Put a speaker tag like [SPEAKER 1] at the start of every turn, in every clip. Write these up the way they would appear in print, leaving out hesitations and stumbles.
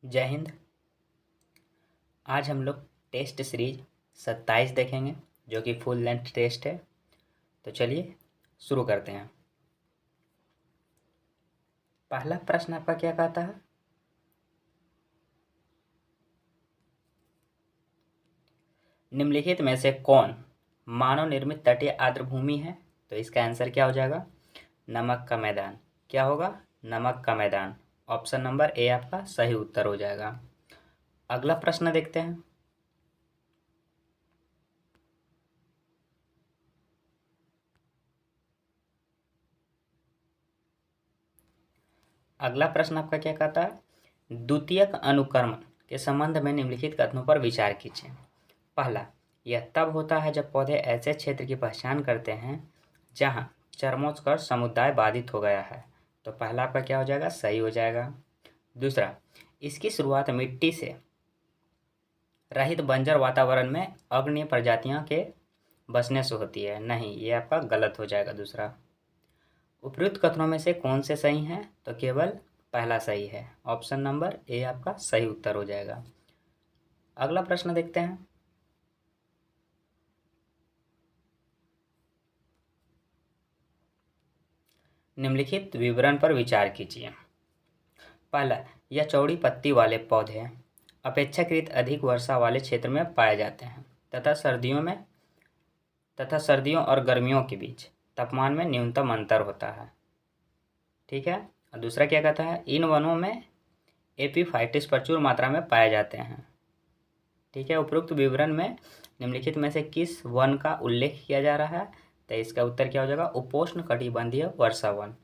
[SPEAKER 1] जय हिंद। आज हम लोग टेस्ट सीरीज 27 देखेंगे जो कि फुल लेंथ टेस्ट है। तो चलिए शुरू करते हैं। पहला प्रश्न आपका क्या कहता है? निम्नलिखित में से कौन मानव निर्मित तटीय आर्द्रभूमि है? तो इसका आंसर क्या हो जाएगा? नमक का मैदान। क्या होगा? नमक का मैदान। ऑप्शन नंबर ए आपका सही उत्तर हो जाएगा। अगला प्रश्न देखते हैं। अगला प्रश्न आपका क्या कहता है? द्वितीयक अनुक्रमण के संबंध में निम्नलिखित कथनों पर विचार कीजिए। पहला, यह तब होता है जब पौधे ऐसे क्षेत्र की पहचान करते हैं जहां चरमोत्कर्ष समुदाय बाधित हो गया है। तो पहला आपका क्या हो जाएगा? सही हो जाएगा। दूसरा, इसकी शुरुआत मिट्टी से रहित बंजर वातावरण में अग्रणीय प्रजातियों के बसने से होती है। नहीं, ये आपका गलत हो जाएगा दूसरा। उपयुक्त कथनों में से कौन से सही हैं? तो केवल पहला सही है। ऑप्शन नंबर ए आपका सही उत्तर हो जाएगा। अगला प्रश्न देखते हैं। निम्नलिखित विवरण पर विचार कीजिए। पहला, यह चौड़ी पत्ती वाले पौधे अपेक्षाकृत अधिक वर्षा वाले क्षेत्र में पाए जाते हैं तथा सर्दियों और गर्मियों के बीच तापमान में न्यूनतम अंतर होता है। ठीक है। और दूसरा क्या कहता है? इन वनों में एपीफाइटिस प्रचुर मात्रा में पाए जाते हैं। ठीक है। उपरोक्त विवरण में निम्नलिखित में से किस वन का उल्लेख किया जा रहा है? तो इसका उत्तर क्या हो जाएगा? उपोष्ण कटिबंधीय वर्षा वन।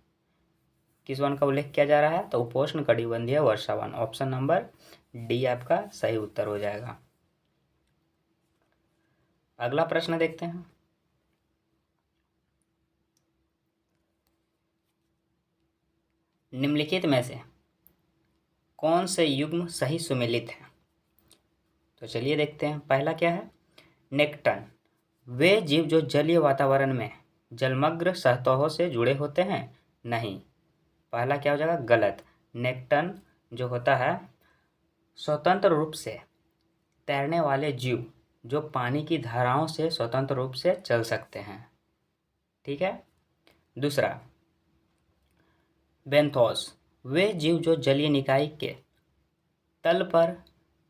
[SPEAKER 1] किस वन का उल्लेख किया जा रहा है? तो उपोष्ण कटिबंधीय वर्षा वन। ऑप्शन नंबर डी आपका सही उत्तर हो जाएगा। अगला प्रश्न देखते हैं। निम्नलिखित में से कौन से युग्म सही सुमेलित है? तो चलिए देखते हैं। पहला क्या है? नेक्टन। वे जीव जो जलीय वातावरण में जलमग्न सतहों से जुड़े होते हैं। नहीं, पहला क्या हो जाएगा? गलत। नेक्टन जो होता है स्वतंत्र रूप से तैरने वाले जीव जो पानी की धाराओं से स्वतंत्र रूप से चल सकते हैं। ठीक है। दूसरा, बेंथोस। वे जीव जो जलीय निकाय के तल पर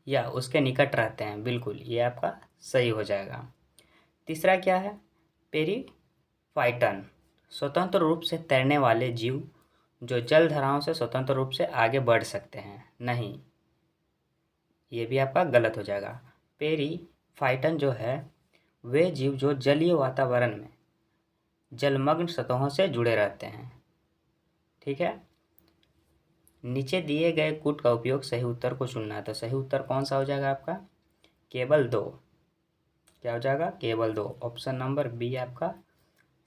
[SPEAKER 1] या उसके निकट रहते हैं। बिल्कुल, ये आपका सही हो जाएगा। तीसरा क्या है? पेरीफाइटन। स्वतंत्र रूप से तैरने वाले जीव जो जल धाराओं से स्वतंत्र रूप से आगे बढ़ सकते हैं। नहीं, ये भी आपका गलत हो जाएगा। पेरीफाइटन जो है वे जीव जो जलीय वातावरण में जलमग्न सतहों से जुड़े रहते हैं। ठीक है। नीचे दिए गए कूट का उपयोग सही उत्तर को चुनना है। तो सही उत्तर कौन सा हो जाएगा आपका? केवल दो। क्या हो जाएगा? केवल दो। ऑप्शन नंबर बी आपका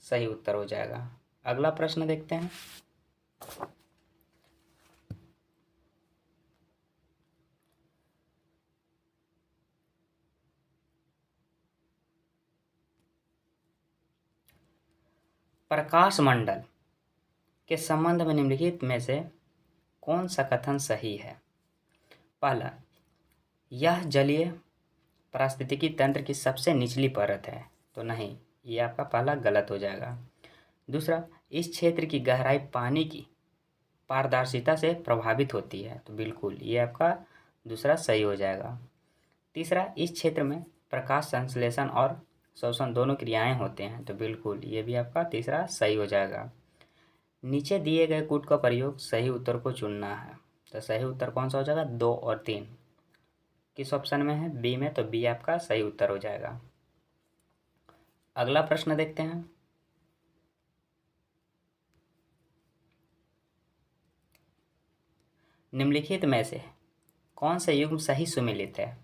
[SPEAKER 1] सही उत्तर हो जाएगा। अगला प्रश्न देखते हैं। प्रकाश मंडल के संबंध में निम्नलिखित में से कौन सा कथन सही है? पहला, यह जलीय पारिस्थितिकी तंत्र की सबसे निचली परत है। तो नहीं, ये आपका पहला गलत हो जाएगा। दूसरा, इस क्षेत्र की गहराई पानी की पारदर्शिता से प्रभावित होती है। तो बिल्कुल, ये आपका दूसरा सही हो जाएगा। तीसरा, इस क्षेत्र में प्रकाश संश्लेषण और शोषण दोनों क्रियाएं होते हैं। तो बिल्कुल, ये भी आपका तीसरा सही हो जाएगा। नीचे दिए गए कूट का प्रयोग सही उत्तर को चुनना है। तो सही उत्तर कौन सा हो जाएगा? 2 और 3 किस ऑप्शन में है? बी में। तो बी आपका सही उत्तर हो जाएगा। अगला प्रश्न देखते हैं। निम्नलिखित में से कौन से युग्म सही सुमेलित है?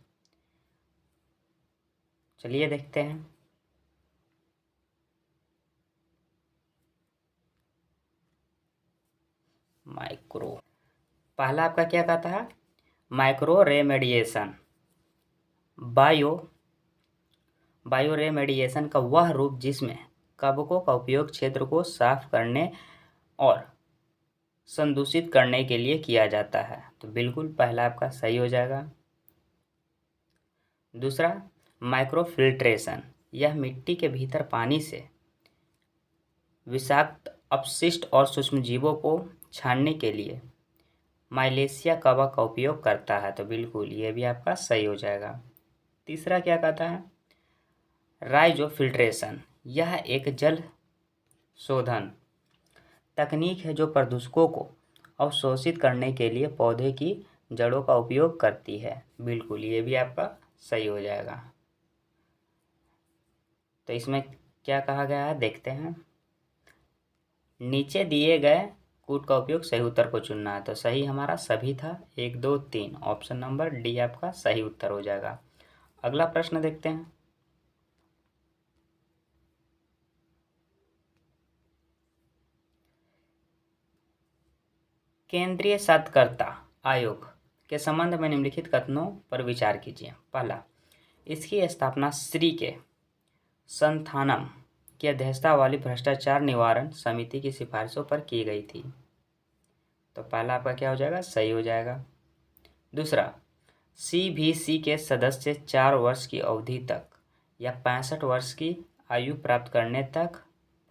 [SPEAKER 1] चलिए देखते हैं। माइक्रो। पहला आपका क्या कहता है? Micro remediation. बायो रेमेडिएशन का वह रूप जिसमें कवकों का उपयोग क्षेत्र को साफ करने और संदूषित करने के लिए किया जाता है? तो बिल्कुल पहला आपका सही हो जाएगा। दूसरा, माइक्रोफिल्ट्रेशन, यह मिट्टी के भीतर पानी से विषाक्त अपशिष्ट और सूक्ष्मजीवों को छानने के लिए माइलेशिया कवक का उपयोग करता है। तो बिल्कुल ये भी आपका सही हो जाएगा। तीसरा क्या कहता है? राइजोफिल्ट्रेशन, यह एक जल शोधन तकनीक है जो प्रदूषकों को अवशोषित करने के लिए पौधे की जड़ों का उपयोग करती है। बिल्कुल ये भी आपका सही हो जाएगा। तो इसमें क्या कहा गया है देखते हैं। नीचे दिए गए कूट का उपयोग सही उत्तर को चुनना है। तो सही हमारा सभी था, 1 2 3, ऑप्शन नंबर डी आपका सही उत्तर हो जाएगा। अगला प्रश्न देखते हैं। केंद्रीय शोधकर्ता आयोग के संबंध में निम्नलिखित कथनों पर विचार कीजिए। पहला, इसकी स्थापना श्री के संथानम की अध्यक्षता वाली भ्रष्टाचार निवारण समिति की सिफारिशों पर की गई थी। तो पहला आपका क्या हो जाएगा? सही हो जाएगा। दूसरा, CVC के सदस्य 4 वर्ष की अवधि तक या 65 वर्ष की आयु प्राप्त करने तक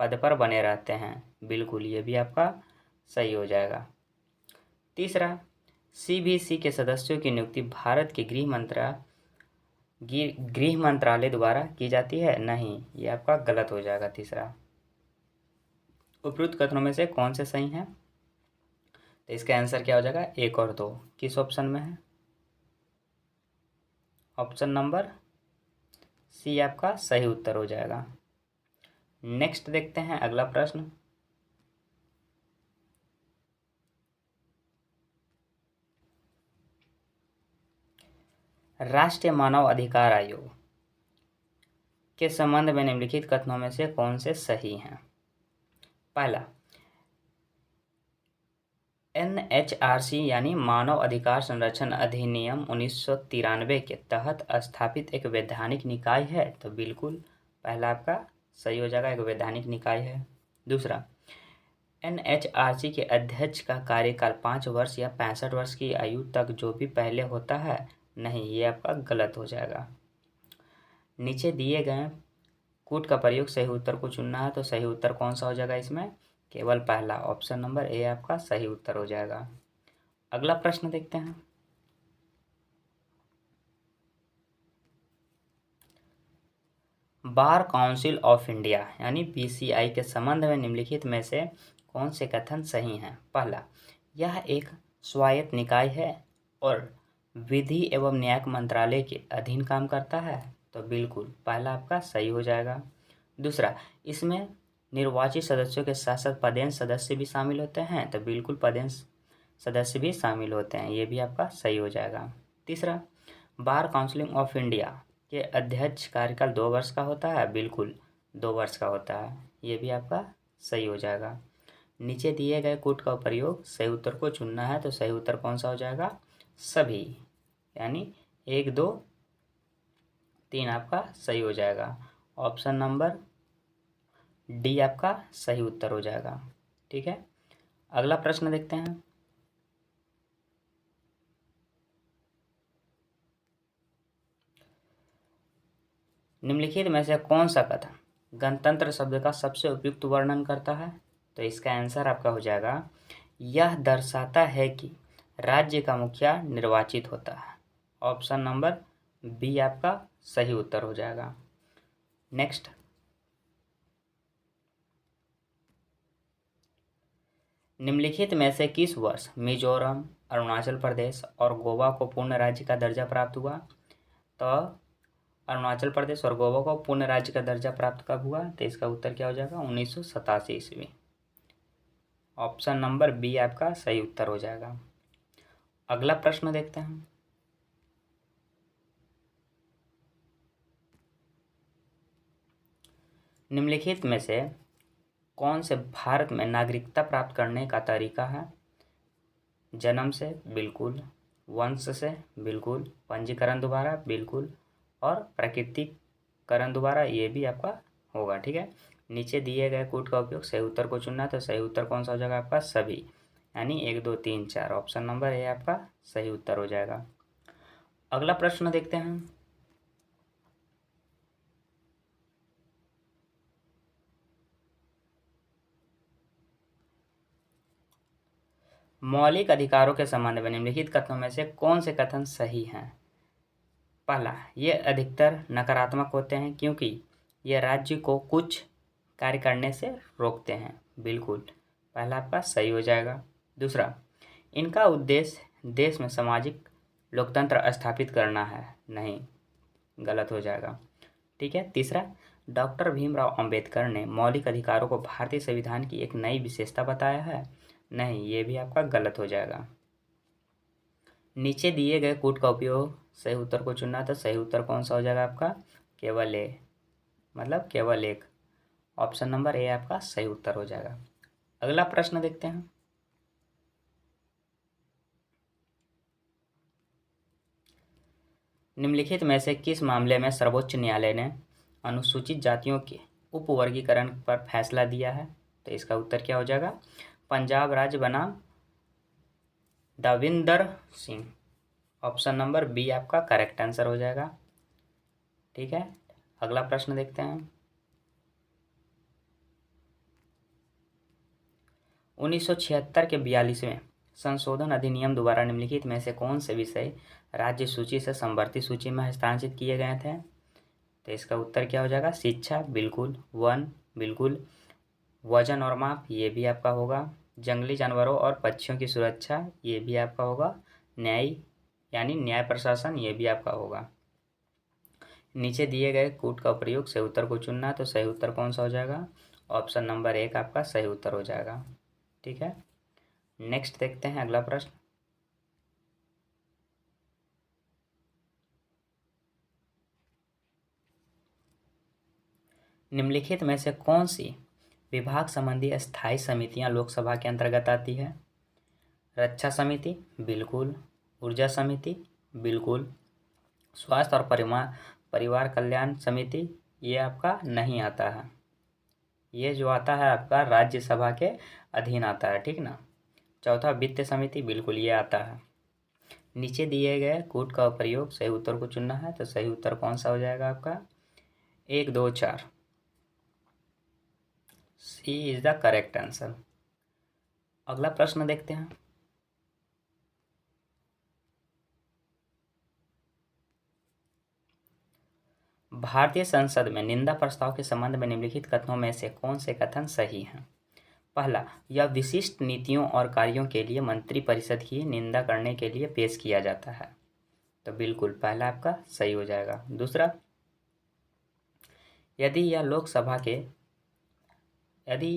[SPEAKER 1] पद पर बने रहते हैं। बिल्कुल ये भी आपका सही हो जाएगा। तीसरा, CVC के सदस्यों की नियुक्ति भारत के गृह मंत्रालय द्वारा की जाती है? नहीं, ये आपका गलत हो जाएगा। तीसरा, उपरोक्त कथनों में से कौन से सही हैं? तो इसका आंसर क्या हो जाएगा? 1 और 2 किस ऑप्शन में है? ऑप्शन नंबर सी आपका सही उत्तर हो जाएगा। नेक्स्ट देखते हैं अगला प्रश्न। राष्ट्रीय मानव अधिकार आयोग के संबंध में निम्नलिखित कथनों में से कौन से सही हैं? पहला, NHRC यानी मानव अधिकार संरक्षण अधिनियम 1993 के तहत स्थापित एक वैधानिक निकाय है। तो बिल्कुल पहला आपका सही हो जाएगा, एक वैधानिक निकाय है। दूसरा, NHRC के अध्यक्ष का कार्यकाल 5 वर्ष या 65 वर्ष की आयु तक जो भी पहले होता है? नहीं, ये आपका गलत हो जाएगा। नीचे दिए गए कूट का प्रयोग सही उत्तर को चुनना है। तो सही उत्तर कौन सा हो जाएगा इसमें? केवल पहला, ऑप्शन नंबर ए आपका सही उत्तर हो जाएगा। अगला प्रश्न देखते हैं। बार काउंसिल ऑफ इंडिया यानी BCI के संबंध में निम्नलिखित में से कौन से कथन सही हैं? पहला, यह एक स्वायत्त निकाय है और विधि एवं न्याय मंत्रालय के अधीन काम करता है। तो बिल्कुल पहला आपका सही हो जाएगा। दूसरा, इसमें निर्वाचित सदस्यों के साथ साथ पदेन सदस्य भी शामिल होते हैं। तो बिल्कुल पदेन सदस्य भी शामिल होते हैं, ये भी आपका सही हो जाएगा। तीसरा, बार काउंसिल ऑफ इंडिया के अध्यक्ष कार्यकाल 2 वर्ष का होता है। बिल्कुल 2 वर्ष का होता है, ये भी आपका सही हो जाएगा। नीचे दिए गए कूट का प्रयोग सही उत्तर को चुनना है। तो सही उत्तर कौन सा हो जाएगा? सभी, यानी 1 2 3 आपका सही हो जाएगा। ऑप्शन नंबर डी आपका सही उत्तर हो जाएगा। ठीक है, अगला प्रश्न देखते हैं। निम्नलिखित में से कौन सा कथन गणतंत्र शब्द का सबसे उपयुक्त वर्णन करता है? तो इसका आंसर आपका हो जाएगा, यह दर्शाता है कि राज्य का मुखिया निर्वाचित होता है। ऑप्शन नंबर बी आपका सही उत्तर हो जाएगा। नेक्स्ट, निम्नलिखित में से किस वर्ष मिजोरम, अरुणाचल प्रदेश और गोवा को पूर्ण राज्य का दर्जा प्राप्त हुआ? तो अरुणाचल प्रदेश और गोवा को पूर्ण राज्य का दर्जा प्राप्त कब हुआ? तो इसका उत्तर क्या हो जाएगा? 1987 ईस्वी। ऑप्शन नंबर बी आपका सही उत्तर हो जाएगा। अगला प्रश्न देखते हैं। निम्नलिखित में से कौन से भारत में नागरिकता प्राप्त करने का तरीका है? जन्म से? बिल्कुल। वंश से? बिल्कुल। पंजीकरण द्वारा? बिल्कुल। और प्राकृतिककरण द्वारा? ये भी आपका होगा। ठीक है, नीचे दिए गए कूट का उपयोग सही उत्तर को चुनना। तो सही उत्तर कौन सा हो जाएगा आपका? सभी, यानी 1 2 3 4। ऑप्शन नंबर ए आपका सही उत्तर हो जाएगा। अगला प्रश्न देखते हैं। मौलिक अधिकारों के संबंध में निम्नलिखित कथनों में से कौन से कथन सही हैं? पहला, ये अधिकतर नकारात्मक होते हैं क्योंकि ये राज्य को कुछ कार्य करने से रोकते हैं। बिल्कुल, पहला आपका सही हो जाएगा। दूसरा, इनका उद्देश्य देश में सामाजिक लोकतंत्र स्थापित करना है। नहीं, गलत हो जाएगा। ठीक है। तीसरा, डॉक्टर भीमराव अंबेडकर ने मौलिक अधिकारों को भारतीय संविधान की एक नई विशेषता बताया है। नहीं, ये भी आपका गलत हो जाएगा। नीचे दिए गए कूट का उपयोग सही उत्तर को चुनना, तो सही उत्तर कौन सा हो जाएगा आपका? केवल ए, मतलब केवल एक। ऑप्शन नंबर ए आपका सही उत्तर हो जाएगा। अगला प्रश्न देखते हैं। निम्नलिखित में से किस मामले में सर्वोच्च न्यायालय ने अनुसूचित जातियों के उपवर्गीकरण पर फैसला दिया है? तो इसका उत्तर क्या हो जाएगा? पंजाब राज्य बनाम Davinder Singh. Option number B आपका करेक्ट आंसर हो जाएगा। ठीक है। अगला प्रश्न देखते हैं। 1976 के 42वें संशोधन अधिनियम द्वारा निम्नलिखित में से कौन से विषय राज्य सूची से समवर्ती सूची में हस्तांतरित किए गए थे? तो इसका उत्तर क्या हो जाएगा? शिक्षा, बिल्कुल। वन, बिल्कुल। वजन और माप, ये भी आपका होगा। जंगली जानवरों और पक्षियों की सुरक्षा, ये भी आपका होगा। न्याय यानी न्याय प्रशासन, ये भी आपका होगा। नीचे दिए गए कूट का प्रयोग सही उत्तर को चुनना, तो सही उत्तर कौन सा हो जाएगा? ऑप्शन नंबर एक आपका सही उत्तर हो जाएगा। ठीक है। नेक्स्ट देखते हैं अगला प्रश्न। निम्नलिखित में से कौन सी विभाग संबंधी स्थायी समितियां लोकसभा के अंतर्गत आती है? रक्षा समिति, बिल्कुल। ऊर्जा समिति, बिल्कुल। स्वास्थ्य और परिवार कल्याण समिति, ये आपका नहीं आता है। ये जो आता है आपका राज्यसभा के अधीन आता है। ठीक ना। चौथा, वित्त समिति, बिल्कुल ये आता है। नीचे दिए गए कूट का प्रयोग सही उत्तर को चुनना है, तो सही उत्तर कौन सा हो जाएगा आपका? 1 2 4। सी इज द करेक्ट आंसर। अगला प्रश्न देखते हैं। भारतीय संसद में निंदा प्रस्ताव के संबंध में निम्नलिखित कथनों में से कौन से कथन सही हैं? पहला, यह विशिष्ट नीतियों और कार्यों के लिए मंत्रिपरिषद की निंदा करने के लिए पेश किया जाता है। तो बिल्कुल पहला आपका सही हो जाएगा। दूसरा, यदि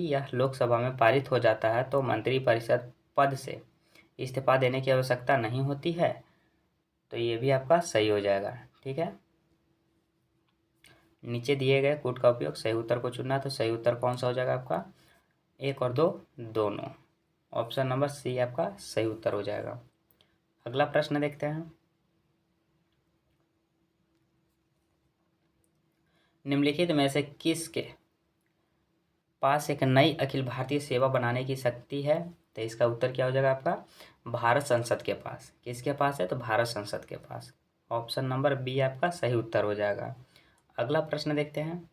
[SPEAKER 1] यह लोकसभा में पारित हो जाता है तो मंत्रिपरिषद पद से इस्तीफा देने की आवश्यकता नहीं होती है। तो ये भी आपका सही हो जाएगा। ठीक है। नीचे दिए गए कूट का उपयोग सही उत्तर को चुनना, तो सही उत्तर कौन सा हो जाएगा आपका? 1 और 2 दोनों। ऑप्शन नंबर सी आपका सही उत्तर हो जाएगा। अगला प्रश्न देखते हैं। निम्नलिखित में से किसके पास एक नई अखिल भारतीय सेवा बनाने की शक्ति है? तो इसका उत्तर क्या हो जाएगा आपका? भारत संसद के पास। किसके पास है? तो भारत संसद के पास। ऑप्शन नंबर बी आपका सही उत्तर हो जाएगा। अगला प्रश्न देखते हैं।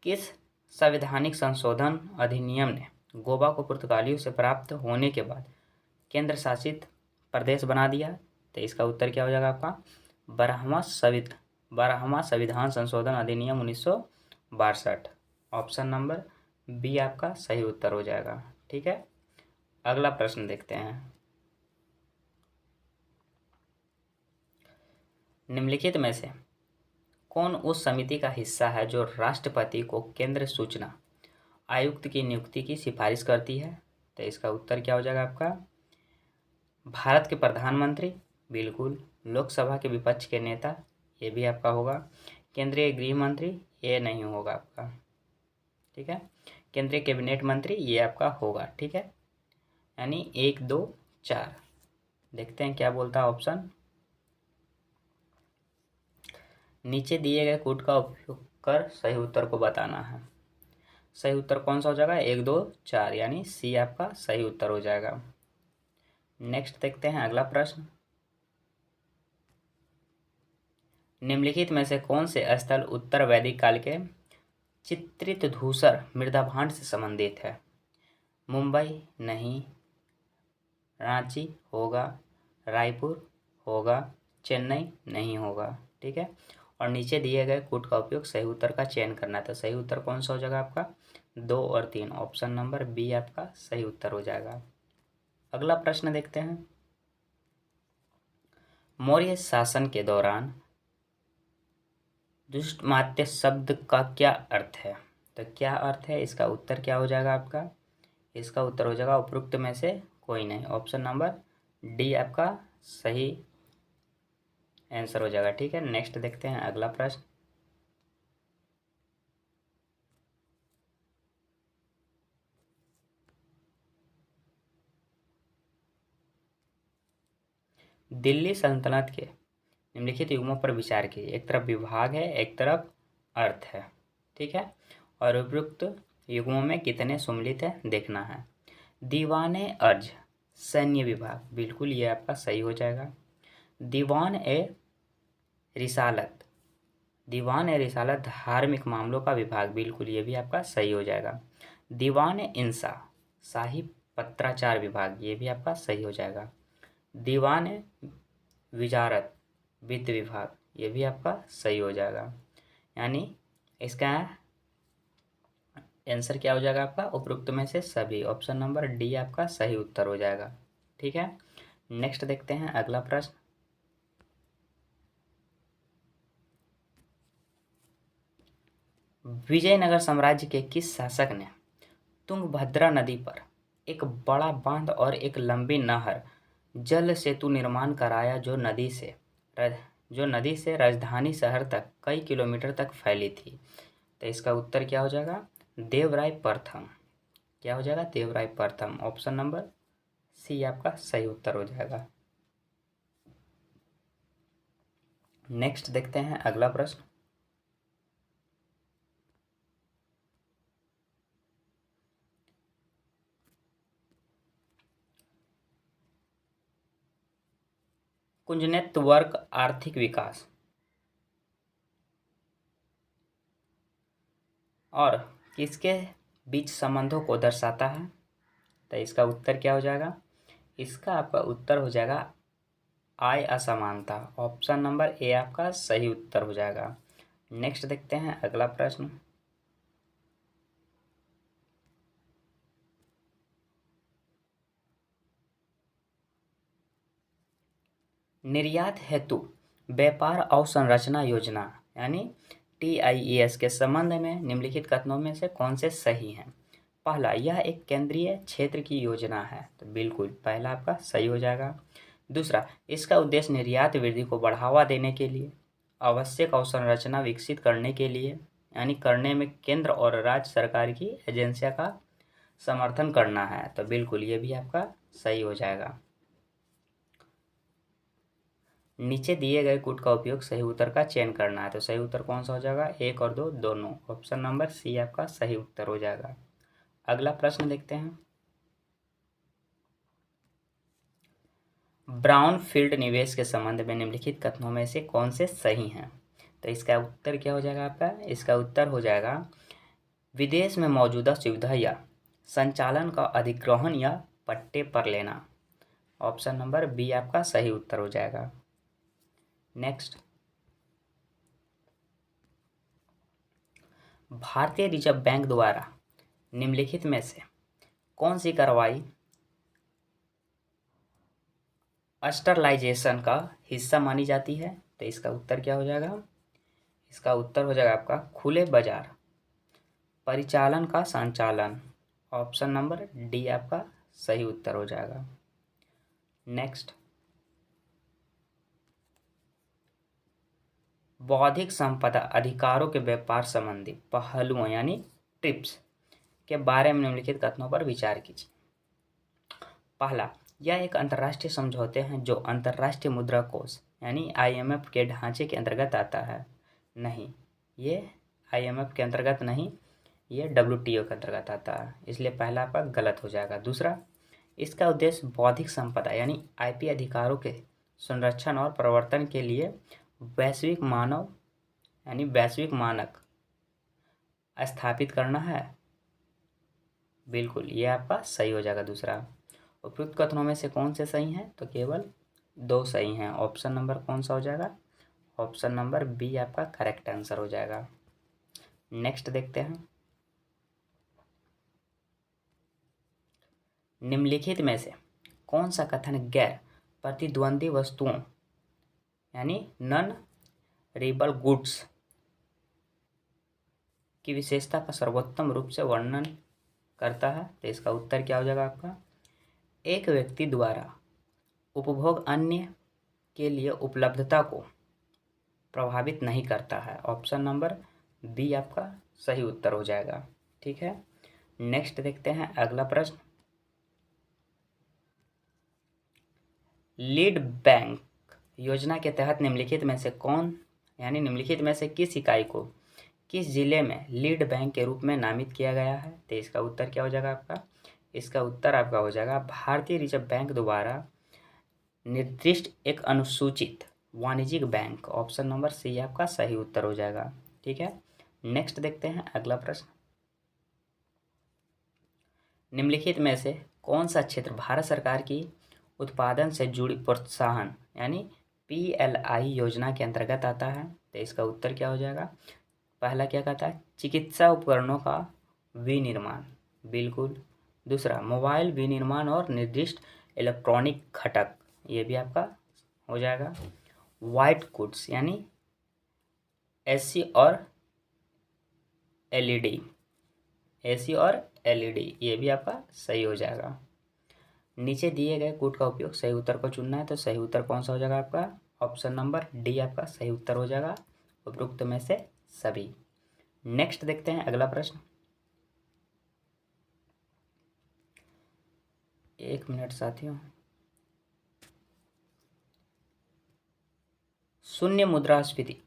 [SPEAKER 1] किस संवैधानिक संशोधन अधिनियम ने गोवा को पुर्तगालियों से प्राप्त होने के बाद केंद्र शासित प्रदेश बना दिया? तो इसका उत्तर क्या हो जाएगा आपका? 12वां संविधान संशोधन अधिनियम 1962। ऑप्शन नंबर बी आपका सही उत्तर हो जाएगा। ठीक है। अगला प्रश्न देखते हैं। निम्नलिखित में से कौन उस समिति का हिस्सा है जो राष्ट्रपति को केंद्र सूचना आयुक्त की नियुक्ति की सिफारिश करती है? तो इसका उत्तर क्या हो जाएगा आपका? भारत के प्रधानमंत्री, बिल्कुल। लोकसभा के विपक्ष के नेता, ये भी आपका होगा। केंद्रीय गृह मंत्री, ये नहीं होगा आपका। ठीक है। केंद्रीय कैबिनेट मंत्री, ये आपका होगा। ठीक है। यानी 1 2 4। देखते हैं क्या बोलता है ऑप्शन। नीचे दिए गए कूट का उपयोग कर सही उत्तर को बताना है। सही उत्तर कौन सा हो जाएगा? 1 2 4, यानी सी आपका सही उत्तर हो जाएगा। नेक्स्ट देखते हैं अगला प्रश्न। निम्नलिखित में से कौन से स्थल उत्तर वैदिक काल के चित्रित धूसर मृदा से संबंधित है? मुंबई नहीं, रांची होगा, रायपुर होगा, चेन्नई नहीं होगा। ठीक है, और नीचे दिए गए कूट का उपयोग सही उत्तर का चयन करना है। तो सही उत्तर कौन सा हो जाएगा आपका? 2 और 3, ऑप्शन नंबर बी आपका सही उत्तर हो जाएगा। अगला प्रश्न देखते हैं। मौर्य शासन के दौरान दुष्टमात्य शब्द का क्या अर्थ है? तो क्या अर्थ है, इसका उत्तर क्या हो जाएगा आपका? इसका उत्तर हो जाएगा उपरोक्त में से कोई नहीं, ऑप्शन नंबर डी आपका सही आंसर हो जाएगा। ठीक है, नेक्स्ट देखते हैं अगला प्रश्न। दिल्ली सल्तनत के निम्नलिखित युग्मों पर विचार कीजिए। एक तरफ विभाग है, एक तरफ अर्थ है। ठीक है, और उपयुक्त युग्मों में कितने सम्मिलित है देखना है। दीवाने अर्ज सैन्य विभाग, बिल्कुल ये आपका सही हो जाएगा। दीवान ए रिसालत, दीवान ए रिसालत धार्मिक मामलों का विभाग, बिल्कुल ये भी आपका सही हो जाएगा। दीवान ए इंसा शाही पत्राचार विभाग, ये भी आपका सही हो जाएगा। दीवान ए विजारत वित्त विभाग, ये भी आपका सही हो जाएगा। यानी इसका आंसर क्या हो जाएगा आपका? उपरोक्त में से सभी, ऑप्शन नंबर डी आपका सही उत्तर हो जाएगा। ठीक है, नेक्स्ट देखते हैं अगला प्रश्न। विजयनगर साम्राज्य के किस शासक ने तुंगभद्रा नदी पर एक बड़ा बांध और एक लंबी नहर जल सेतु निर्माण कराया, जो नदी से राजधानी शहर तक कई किलोमीटर तक फैली थी? तो इसका उत्तर क्या हो जाएगा? देवराय प्रथम। क्या हो जाएगा? देवराय प्रथम, ऑप्शन नंबर सी आपका सही उत्तर हो जाएगा। नेक्स्ट देखते हैं अगला प्रश्न। कुंजनेत वर्ग आर्थिक विकास और किसके बीच संबंधों को दर्शाता है? तो इसका उत्तर क्या हो जाएगा? इसका आपका उत्तर हो जाएगा आय असमानता, ऑप्शन नंबर ए आपका सही उत्तर हो जाएगा। नेक्स्ट देखते हैं अगला प्रश्न। निर्यात हेतु व्यापार अवसंरचना योजना यानी TIES के संबंध में निम्नलिखित कथनों में से कौन से सही हैं? पहला, यह एक केंद्रीय क्षेत्र की योजना है, तो बिल्कुल पहला आपका सही हो जाएगा। दूसरा, इसका उद्देश्य निर्यात वृद्धि को बढ़ावा देने के लिए आवश्यक अवसंरचना विकसित करने के लिए यानी करने में केंद्र और राज्य सरकार की एजेंसियों का समर्थन करना है, तो बिल्कुल ये भी आपका सही हो जाएगा। नीचे दिए गए कूट का उपयोग सही उत्तर का चयन करना है, तो सही उत्तर कौन सा हो जाएगा? 1 और 2 दोनों, ऑप्शन नंबर सी आपका सही उत्तर हो जाएगा। अगला प्रश्न देखते हैं। ब्राउन फील्ड निवेश के संबंध में निम्नलिखित कथनों में से कौन से सही हैं? तो इसका उत्तर क्या हो जाएगा आपका? इसका उत्तर हो जाएगा विदेश में मौजूदा सुविधा या संचालन का अधिग्रहण या पट्टे पर लेना, ऑप्शन नंबर बी आपका सही उत्तर हो जाएगा। नेक्स्ट, भारतीय रिजर्व बैंक द्वारा निम्नलिखित में से कौन सी कार्रवाई अस्टरलाइजेशन का हिस्सा मानी जाती है? तो इसका उत्तर क्या हो जाएगा? इसका उत्तर हो जाएगा आपका खुले बाजार परिचालन का संचालन, ऑप्शन नंबर डी आपका सही उत्तर हो जाएगा। नेक्स्ट, बौद्धिक संपदा अधिकारों के व्यापार संबंधी पहलुओं यानी ट्रिप्स के बारे में निम्नलिखित कथनों पर विचार कीजिए। पहला, यह एक अंतर्राष्ट्रीय समझौते हैं जो अंतर्राष्ट्रीय मुद्रा कोष यानी IMF के ढांचे के अंतर्गत आता है। नहीं, ये IMF के अंतर्गत नहीं, ये WTO के अंतर्गत आता है, इसलिए पहला आपका गलत हो जाएगा। दूसरा, इसका उद्देश्य बौद्धिक संपदा यानी आईपी अधिकारों के संरक्षण और प्रवर्तन के लिए वैश्विक मानक स्थापित करना है। बिल्कुल, ये आपका सही हो जाएगा दूसरा। उपयुक्त कथनों में से कौन से सही हैं? तो केवल 2 सही हैं। ऑप्शन नंबर कौन सा हो जाएगा? ऑप्शन नंबर बी आपका करेक्ट आंसर हो जाएगा। नेक्स्ट देखते हैं, निम्नलिखित में से कौन सा कथन गैर प्रतिद्वंदी वस्तुओं यानी नॉन रिबल गुड्स की विशेषता का सर्वोत्तम रूप से वर्णन करता है? तो इसका उत्तर क्या हो जाएगा आपका? एक व्यक्ति द्वारा उपभोग अन्य के लिए उपलब्धता को प्रभावित नहीं करता है। ऑप्शन नंबर बी आपका सही उत्तर हो जाएगा। ठीक है, नेक्स्ट देखते हैं अगला प्रश्न, लीड बैंक योजना के तहत निम्नलिखित में से निम्नलिखित में से किस इकाई को किस जिले में लीड बैंक के रूप में नामित किया गया है? तो इसका उत्तर क्या हो जाएगा आपका? इसका उत्तर आपका हो जाएगा भारतीय रिजर्व बैंक द्वारा निर्दिष्ट एक अनुसूचित वाणिज्यिक बैंक। ऑप्शन नंबर सी आपका सही उत्तर हो जाएगा। ठीक है, नेक्स्ट देखते हैं अगला प्रश्न, निम्नलिखित में से कौन सा क्षेत्र भारत सरकार की उत्पादन से जुड़ी प्रोत्साहन यानी PLI योजना के अंतर्गत आता है? तो इसका उत्तर क्या हो जाएगा? पहला क्या कहता है? चिकित्सा उपकरणों का विनिर्माण, बिल्कुल। दूसरा, मोबाइल विनिर्माण और निर्दिष्ट इलेक्ट्रॉनिक घटक, ये भी आपका हो जाएगा। वाइट गुड्स यानी एसी और LED, ये भी आपका सही हो जाएगा। नीचे दिए गए गुड का उपयोग सही उत्तर को चुनना है। तो सही उत्तर कौन सा हो जाएगा आपका? ऑप्शन नंबर डी आपका सही उत्तर हो जाएगा, उपरोक्त में से सभी। नेक्स्ट देखते हैं अगला प्रश्न, 1 मिनट साथियों। शून्य मुद्रास्फीति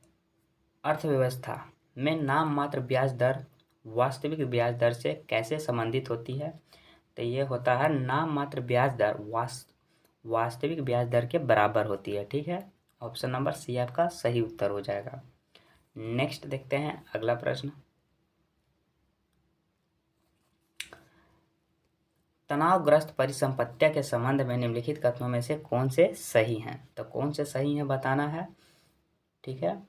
[SPEAKER 1] अर्थव्यवस्था में नाम मात्र ब्याज दर वास्तविक ब्याज दर से कैसे संबंधित होती है? तो ये होता है नाम मात्र ब्याज दर वास्तविक ब्याज दर के बराबर होती है। ठीक है, ऑप्शन नंबर सी आपका सही उत्तर हो जाएगा। नेक्स्ट देखते हैं अगला प्रश्न, तनावग्रस्त परिसंपत्तियों के संबंध में निम्नलिखित कथनों में से कौन से सही हैं? तो कौन से सही हैं बताना है। ठीक है,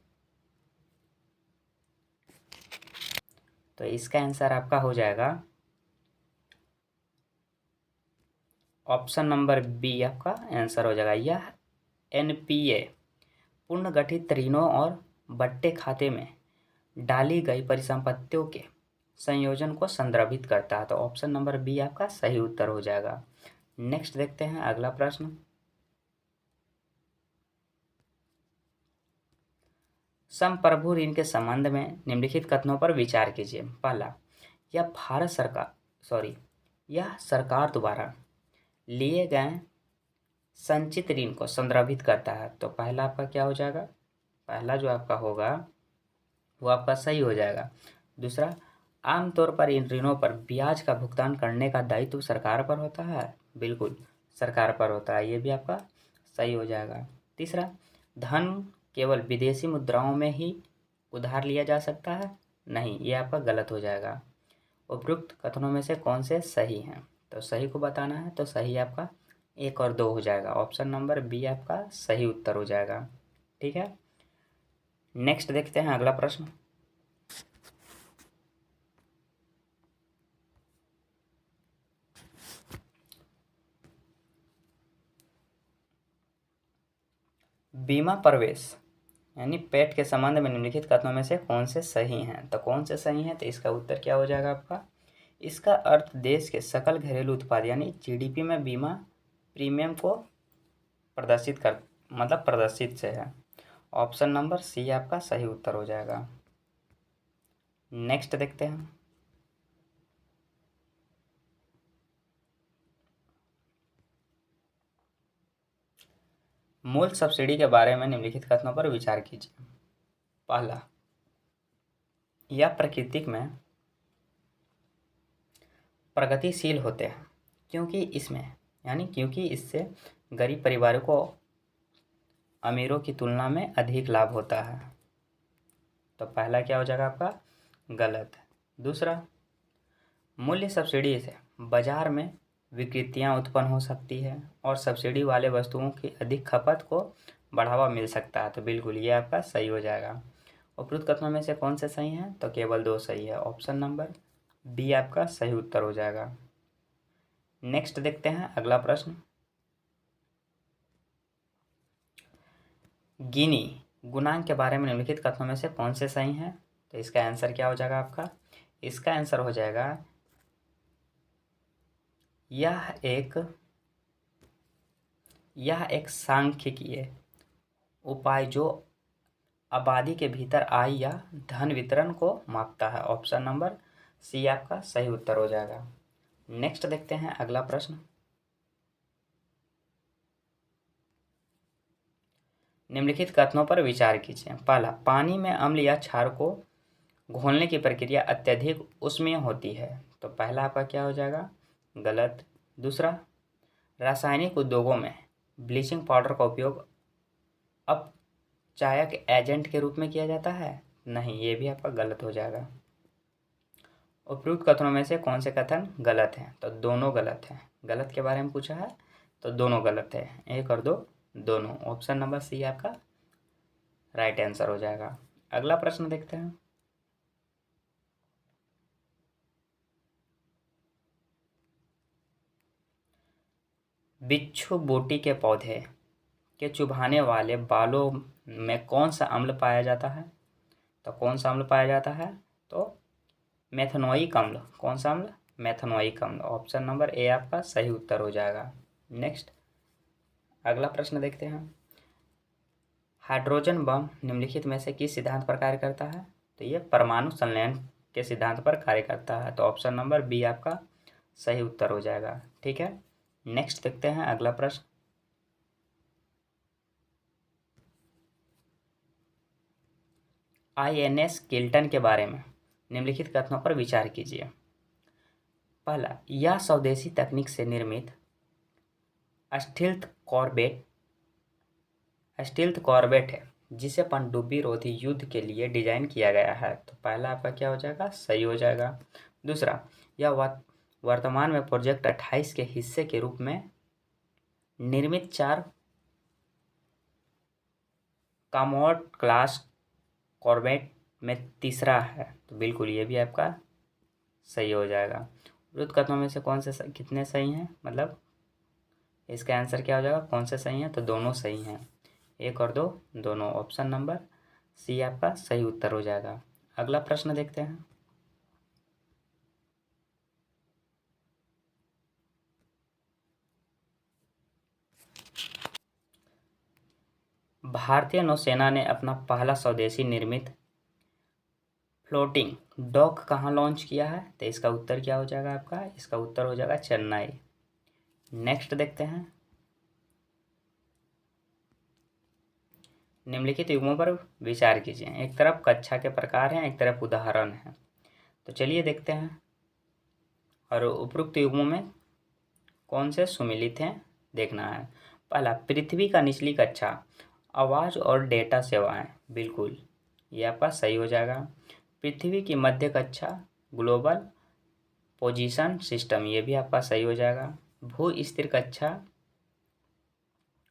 [SPEAKER 1] तो इसका आंसर आपका हो जाएगा ऑप्शन नंबर बी आपका आंसर हो जाएगा। यह NPA पुनर्गठित ऋणों और बट्टे खाते में डाली गई परिसंपत्तियों के संयोजन को संदर्भित करता है। तो ऑप्शन नंबर बी आपका सही उत्तर हो जाएगा। नेक्स्ट देखते हैं अगला प्रश्न, संप्रभु ऋण के संबंध में निम्नलिखित कथनों पर विचार कीजिए। पहला, यह सरकार द्वारा लिए गए संचित ऋण को संदर्भित करता है। तो पहला आपका क्या हो जाएगा? पहला जो आपका होगा वो आपका सही हो जाएगा। दूसरा, आमतौर पर इन ऋणों पर ब्याज का भुगतान करने का दायित्व सरकार पर होता है। बिल्कुल, सरकार पर होता है, ये भी आपका सही हो जाएगा। तीसरा, धन केवल विदेशी मुद्राओं में ही उधार लिया जा सकता है? नहीं, ये आपका गलत हो जाएगा। उपयुक्त कथनों में से कौन से सही हैं? तो सही को बताना है। तो सही आपका 1 और 2 हो जाएगा। ऑप्शन नंबर बी आपका सही उत्तर हो जाएगा। ठीक है, नेक्स्ट देखते हैं अगला प्रश्न, बीमा प्रवेश यानी पेट के संबंध में निम्नलिखित कथनों में से कौन से सही हैं? तो कौन से सही हैं? तो इसका उत्तर क्या हो जाएगा आपका? इसका अर्थ देश के सकल घरेलू उत्पाद यानी GDP में बीमा प्रीमियम को प्रदर्शित से है। ऑप्शन नंबर सी आपका सही उत्तर हो जाएगा। नेक्स्ट देखते हैं, मूल सब्सिडी के बारे में निम्नलिखित कथनों पर विचार कीजिए। पहला, यह प्राकृतिक में प्रगतिशील होते हैं क्योंकि इसमें यानी क्योंकि इससे गरीब परिवारों को अमीरों की तुलना में अधिक लाभ होता है। तो पहला क्या हो जाएगा आपका गलत। दूसरा, मूल्य सब्सिडी से बाजार में विकृतियां उत्पन्न हो सकती है और सब्सिडी वाले वस्तुओं की अधिक खपत को बढ़ावा मिल सकता है। तो बिल्कुल ये आपका सही हो जाएगा। उपरोक्त कथनों में से कौन से सही हैं? तो केवल 2 सही है। ऑप्शन नंबर बी आपका सही उत्तर हो जाएगा। नेक्स्ट देखते हैं अगला प्रश्न। गिनी गुणांक के बारे में निम्नलिखित कथनों में से कौन से सही हैं? तो इसका आंसर क्या हो जाएगा आपका? इसका आंसर हो जाएगा यह एक सांख्यिकीय उपाय जो आबादी के भीतर आय या धन वितरण को मापता है। ऑप्शन नंबर सी आपका सही उत्तर हो जाएगा। नेक्स्ट देखते हैं अगला प्रश्न। निम्नलिखित कथनों पर विचार कीजिए। पहला, पानी में अम्ल या क्षार को घोलने की प्रक्रिया अत्यधिक उष्मीय होती है। तो पहला आपका क्या हो जाएगा? गलत। दूसरा, रासायनिक उद्योगों में ब्लीचिंग पाउडर का उपयोग अपचायक एजेंट के रूप में किया जाता है। नहीं, ये भी आपका गलत हो जाएगा। उपयुक्त कथनों में से कौन से कथन गलत हैं? तो दोनों गलत हैं। गलत के बारे में पूछा है तो दोनों गलत है। 1 और 2 दोनों। ऑप्शन नंबर सी आपका राइट आंसर हो जाएगा। अगला प्रश्न देखते हैं। बिच्छू बूटी के पौधे के चुभाने वाले बालों में कौन सा अम्ल पाया जाता है? तो कौन सा अम्ल पाया जाता है? तो मेथनोइक अम्ल। कौन सा अम्ल? मेथनोइक अम्ल। ऑप्शन नंबर ए आपका सही उत्तर हो जाएगा। नेक्स्ट अगला प्रश्न देखते हैं। हाइड्रोजन बम निम्नलिखित में से किस सिद्धांत पर कार्य करता है? तो ये परमाणु संलयन के सिद्धांत पर कार्य करता है। तो ऑप्शन नंबर बी आपका सही उत्तर हो जाएगा। ठीक है, नेक्स्ट देखते हैं अगला प्रश्न। INS किल्टन के बारे में निम्नलिखित कथनों पर विचार कीजिए। पहला, यह स्वदेशी तकनीक से निर्मित स्टील्थ कॉर्वेट है जिसे पनडुब्बी रोधी युद्ध के लिए डिजाइन किया गया है। तो पहला आपका क्या हो जाएगा? सही हो जाएगा। दूसरा, यह वर्तमान में प्रोजेक्ट 28 के हिस्से के रूप में निर्मित 4 कॉमोड क्लास कॉर्वेट में तीसरा है। तो बिल्कुल ये भी आपका सही हो जाएगा। उपयुक्त कथनों में से कौन से कितने सही हैं? मतलब इसका आंसर क्या हो जाएगा? कौन से सही हैं? तो दोनों सही हैं। 1 और 2 दोनों। ऑप्शन नंबर सी आपका सही उत्तर हो जाएगा। अगला प्रश्न देखते हैं। भारतीय नौसेना ने अपना पहला स्वदेशी निर्मित फ्लोटिंग डॉक कहाँ लॉन्च किया है? तो इसका उत्तर क्या हो जाएगा आपका? इसका उत्तर हो जाएगा चेन्नई। नेक्स्ट देखते हैं। निम्नलिखित युग्मों पर विचार कीजिए। एक तरफ कक्षा के प्रकार हैं, एक तरफ उदाहरण हैं। तो चलिए देखते हैं और उपरोक्त युग्मों में कौन से सुमिलित हैं देखना है। पहला, पृथ्वी का निचली कक्षा आवाज़ और डेटा सेवाएं। बिल्कुल ये आपका सही हो जाएगा। पृथ्वी की मध्य कक्षा ग्लोबल पोजीशन सिस्टम। ये भी आपका सही हो जाएगा। भू स्थिर कक्षा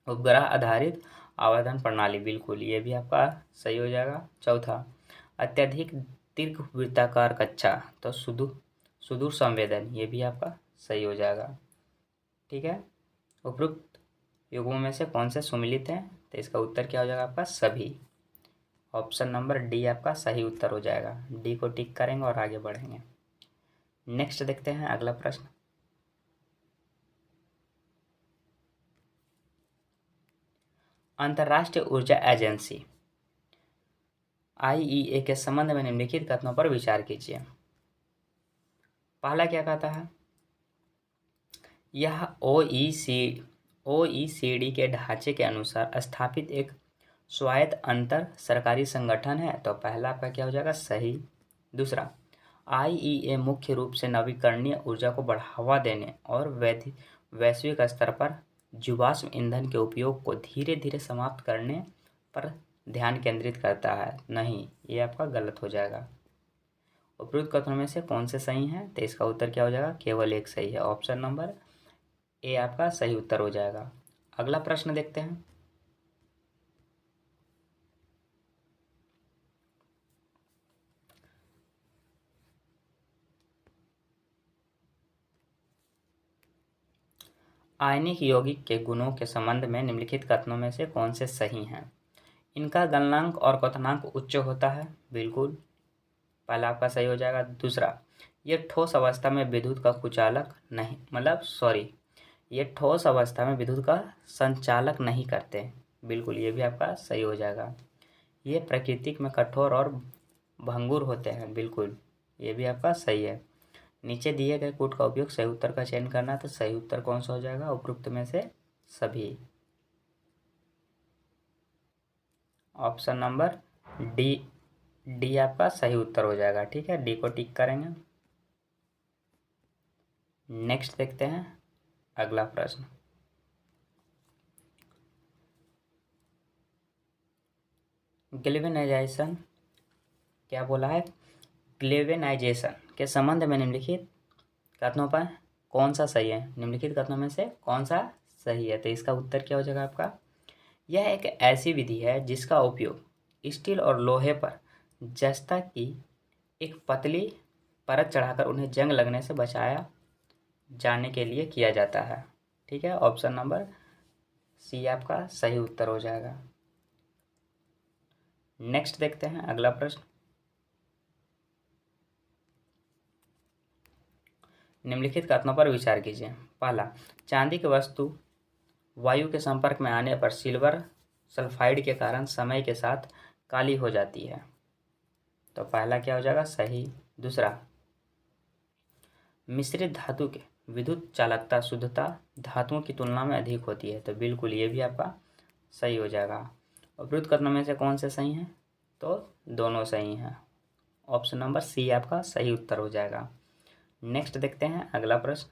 [SPEAKER 1] उपग्रह आधारित आवर्धन प्रणाली। बिल्कुल ये भी आपका सही हो जाएगा। चौथा, अत्यधिक दीर्घवृत्ताकार कक्षा तो सुदूर संवेदन। ये भी आपका सही हो जाएगा। ठीक है, उपरोक्त युग्मों में से कौन से सुमिलित हैं? तो इसका उत्तर क्या हो जाएगा आपका? सभी। ऑप्शन नंबर डी आपका सही उत्तर हो जाएगा। डी को टिक करेंगे और आगे बढ़ेंगे। नेक्स्ट देखते हैं अगला प्रश्न। अंतर्राष्ट्रीय ऊर्जा एजेंसी IEA के संबंध में निम्नलिखित कथनों पर विचार कीजिए। पहला क्या कहता है? यह OECD के ढांचे के अनुसार स्थापित एक स्वायत्त अंतर सरकारी संगठन है। तो पहला आपका क्या हो जाएगा? सही। दूसरा, IEA मुख्य रूप से नवीकरणीय ऊर्जा को बढ़ावा देने और वैश्विक स्तर पर जीवाश्म ईंधन के उपयोग को धीरे धीरे समाप्त करने पर ध्यान केंद्रित करता है। नहीं, ये आपका गलत हो जाएगा। उपरोक्त कथनों में से कौन से सही हैं? तो इसका उत्तर क्या हो जाएगा? केवल एक सही है। ऑप्शन नंबर ए आपका सही उत्तर हो जाएगा। अगला प्रश्न देखते हैं। आयनिक यौगिक के गुणों के संबंध में निम्नलिखित कथनों में से कौन से सही हैं? इनका गलनांक और क्वथनांक उच्च होता है। बिल्कुल, पहला आपका सही हो जाएगा। दूसरा, ये ठोस अवस्था में विद्युत का कुचालक नहीं, ये ठोस अवस्था में विद्युत का संचालक नहीं करते। बिल्कुल, ये भी आपका सही हो जाएगा। ये प्राकृतिक में कठोर और भंगुर होते हैं। बिल्कुल, ये भी आपका सही है। नीचे दिए गए कूट का उपयोग सही उत्तर का चयन करना, तो सही उत्तर कौन सा हो जाएगा? उपरोक्त में से सभी। ऑप्शन नंबर डी आपका सही उत्तर हो जाएगा। ठीक है, डी को टिक करेंगे। नेक्स्ट देखते हैं अगला प्रश्न। ग्लेवेनाइजेशन क्या बोला है? ग्लेवेनाइजेशन के संबंध में निम्नलिखित कथनों पर कौन सा सही है? निम्नलिखित कथनों में से कौन सा सही है? तो इसका उत्तर क्या हो जाएगा आपका? यह एक ऐसी विधि है जिसका उपयोग स्टील और लोहे पर जस्ता की एक पतली परत चढ़ाकर उन्हें जंग लगने से बचाया जाने के लिए किया जाता है। ठीक है, ऑप्शन नंबर सी आपका सही उत्तर हो जाएगा। नेक्स्ट देखते हैं अगला प्रश्न। निम्नलिखित कथनों पर विचार कीजिए। पहला, चांदी की वस्तु वायु के संपर्क में आने पर सिल्वर सल्फाइड के कारण समय के साथ काली हो जाती है। तो पहला क्या हो जाएगा? सही। दूसरा, मिश्रित धातु के विद्युत चालकता शुद्धता धातुओं की तुलना में अधिक होती है। तो बिल्कुल, ये भी आपका सही हो जाएगा। उपयुक्त कथनों में से कौन से सही हैं? तो दोनों सही हैं। ऑप्शन नंबर सी आपका सही उत्तर हो जाएगा। नेक्स्ट देखते हैं अगला प्रश्न।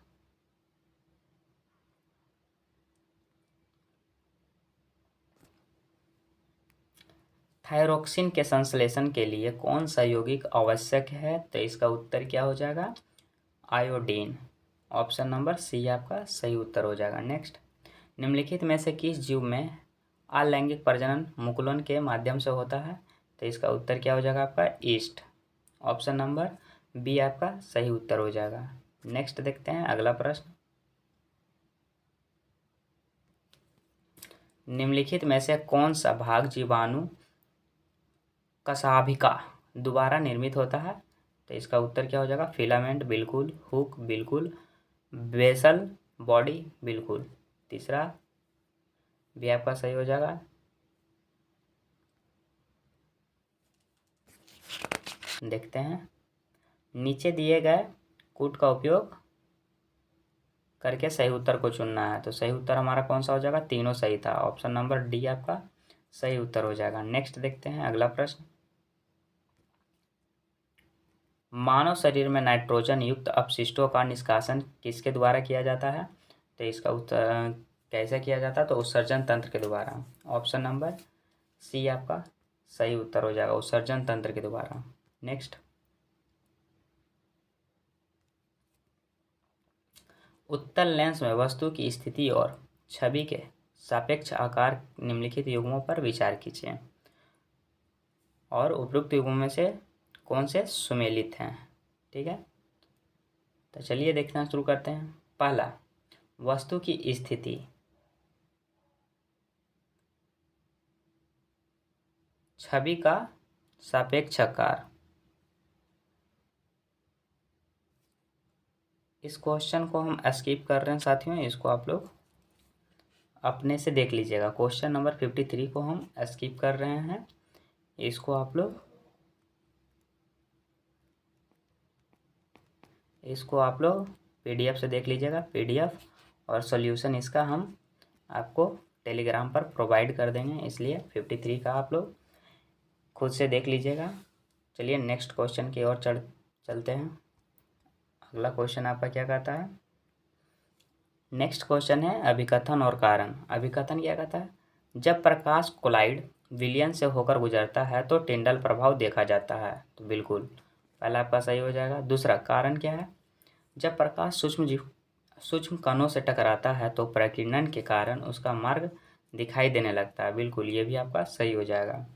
[SPEAKER 1] थायरोक्सिन के संश्लेषण के लिए कौन सा यौगिक आवश्यक है? तो इसका उत्तर क्या हो जाएगा? आयोडीन। ऑप्शन नंबर सी आपका सही उत्तर हो जाएगा। नेक्स्ट, निम्नलिखित में से किस जीव में अलैंगिक प्रजनन मुकुलन के माध्यम से होता है? तो इसका उत्तर क्या हो जाएगा आपका? ईस्ट। ऑप्शन नंबर बी आपका सही उत्तर हो जाएगा। नेक्स्ट देखते हैं अगला प्रश्न। निम्नलिखित में से कौन सा भाग जीवाणु कशाभिका दोबारा निर्मित होता है? तो इसका उत्तर क्या हो जाएगा? फिलामेंट। बिल्कुल। हुक। बिल्कुल। Basal body. बिल्कुल। तीसरा भी आपका सही हो जाएगा। देखते हैं, नीचे दिए गए कूट का उपयोग करके सही उत्तर को चुनना है। तो सही उत्तर हमारा कौन सा हो जाएगा? तीनों सही था। ऑप्शन नंबर डी आपका सही उत्तर हो जाएगा। नेक्स्ट देखते हैं अगला प्रश्न। मानव शरीर में नाइट्रोजन युक्त अपशिष्टों का निष्कासन किसके द्वारा किया जाता है? तो इसका उत्तर कैसे किया जाता है? तो उत्सर्जन तंत्र के द्वारा। ऑप्शन नंबर सी आपका सही उत्तर हो जाएगा, उत्सर्जन तंत्र के द्वारा। नेक्स्ट, उत्तल लेंस में वस्तु की स्थिति और छवि के सापेक्ष आकार निम्नलिखित युग्मों पर विचार कीजिए और उपयुक्त युग्मों में से कौन से सुमेलित हैं। ठीक है, तो चलिए देखना शुरू करते हैं। पहला, वस्तु की स्थिति, छवि का सापेक्ष आकार। इस क्वेश्चन को हम स्किप कर रहे हैं साथियों, इसको आप लोग अपने से देख लीजिएगा। क्वेश्चन नंबर 53 को हम स्किप कर रहे हैं, इसको आप लोग पीडीएफ से देख लीजिएगा। पीडीएफ और सॉल्यूशन इसका हम आपको टेलीग्राम पर प्रोवाइड कर देंगे, इसलिए 53 का आप लोग खुद से देख लीजिएगा। चलिए नेक्स्ट क्वेश्चन की ओर चलते हैं। अगला क्वेश्चन आपका क्या कहता है? नेक्स्ट क्वेश्चन है अभिकथन और कारण। अभिकथन क्या कहता है? जब प्रकाश कोलाइड विलयन से होकर गुजरता है तो टिंडल प्रभाव देखा जाता है। तो बिल्कुल पहला आपका सही हो जाएगा। दूसरा कारण क्या है? जब प्रकाश सूक्ष्म कणों से टकराता है तो प्रकीर्णन के कारण उसका मार्ग दिखाई देने लगता है। बिल्कुल ये भी आपका सही हो जाएगा।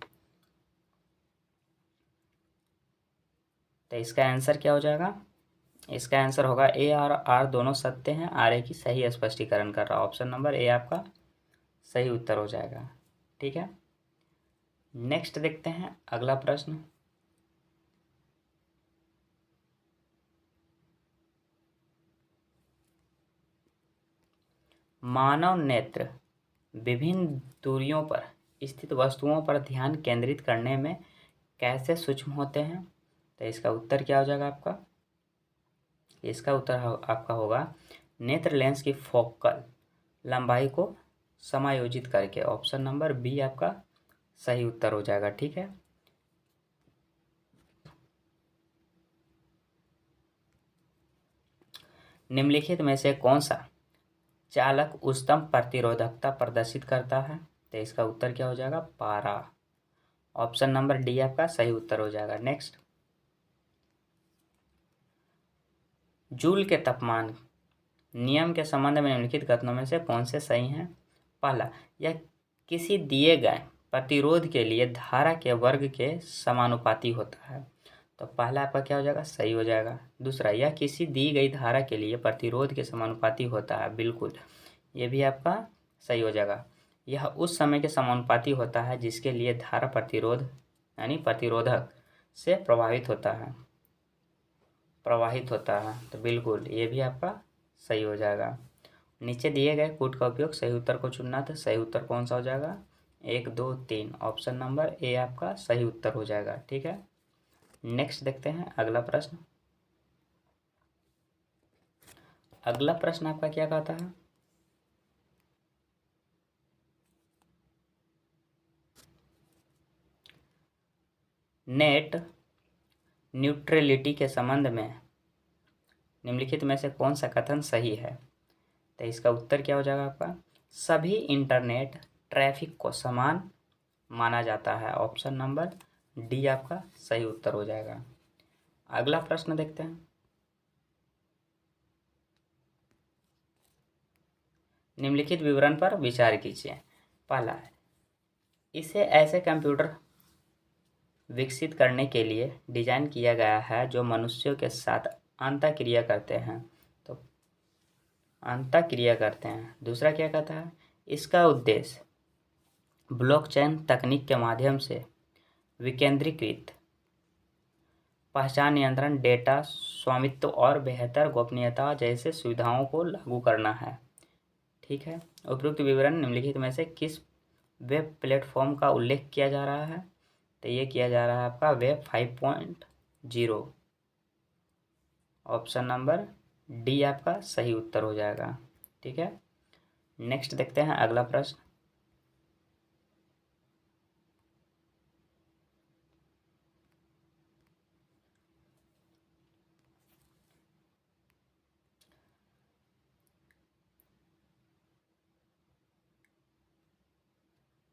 [SPEAKER 1] तो इसका आंसर क्या हो जाएगा? इसका आंसर होगा ए और आर दोनों सत्य हैं। आर ए की सही स्पष्टीकरण कर रहा है। ऑप्शन नंबर ए आपका सही उत्तर हो जाएगा। ठीक है, नेक्स्ट देखते हैं अगला प्रश्न। मानव नेत्र विभिन्न दूरियों पर स्थित वस्तुओं पर ध्यान केंद्रित करने में कैसे सूक्ष्म होते हैं? तो इसका उत्तर क्या हो जाएगा आपका? इसका उत्तर आपका होगा नेत्र लेंस की फोकल लंबाई को समायोजित करके। ऑप्शन नंबर बी आपका सही उत्तर हो जाएगा। ठीक है, निम्नलिखित में से कौन सा चालक उच्चतम प्रतिरोधकता प्रदर्शित करता है? तो इसका उत्तर क्या हो जाएगा? पारा। ऑप्शन नंबर डी आपका सही उत्तर हो जाएगा। नेक्स्ट, जूल के तापमान नियम के संबंध में निम्नलिखित कथनों में से कौन से सही हैं? पहला, यह किसी दिए गए प्रतिरोध के लिए धारा के वर्ग के समानुपाती होता है। तो पहला आपका क्या हो जाएगा? सही हो जाएगा। दूसरा, यह किसी दी गई धारा के लिए प्रतिरोध के समानुपाती होता है। बिल्कुल ये भी आपका सही हो जाएगा। यह उस समय के समानुपाती होता है जिसके लिए धारा प्रतिरोध यानी प्रतिरोधक से प्रवाहित होता है। तो बिल्कुल ये भी आपका सही हो जाएगा। नीचे दिए गए कूट का उपयोग सही उत्तर को चुनना। था सही उत्तर कौन सा हो जाएगा? 1, 2, 3। ऑप्शन नंबर ए आपका सही उत्तर हो जाएगा। ठीक है, नेक्स्ट देखते हैं अगला प्रश्न। अगला प्रश्न आपका क्या कहता है? नेट न्यूट्रलिटी के संबंध में निम्नलिखित में से कौन सा कथन सही है? तो इसका उत्तर क्या हो जाएगा आपका? सभी इंटरनेट ट्रैफिक को समान माना जाता है। ऑप्शन नंबर डी आपका सही उत्तर हो जाएगा। अगला प्रश्न देखते हैं। निम्नलिखित विवरण पर विचार कीजिए। पहला, इसे ऐसे कंप्यूटर विकसित करने के लिए डिजाइन किया गया है जो मनुष्यों के साथ अंतःक्रिया करते हैं। तो अंतःक्रिया करते हैं। दूसरा क्या कहता है? इसका उद्देश्य ब्लॉकचेन तकनीक के माध्यम से विकेंद्रीकृत पहचान नियंत्रण, डेटा स्वामित्व और बेहतर गोपनीयता जैसे सुविधाओं को लागू करना है। ठीक है, उपरोक्त विवरण निम्नलिखित में से किस वेब प्लेटफॉर्म का उल्लेख किया जा रहा है? तो ये किया जा रहा है आपका वेब 5.0। ऑप्शन नंबर डी आपका सही उत्तर हो जाएगा। ठीक है, नेक्स्ट देखते हैं अगला प्रश्न।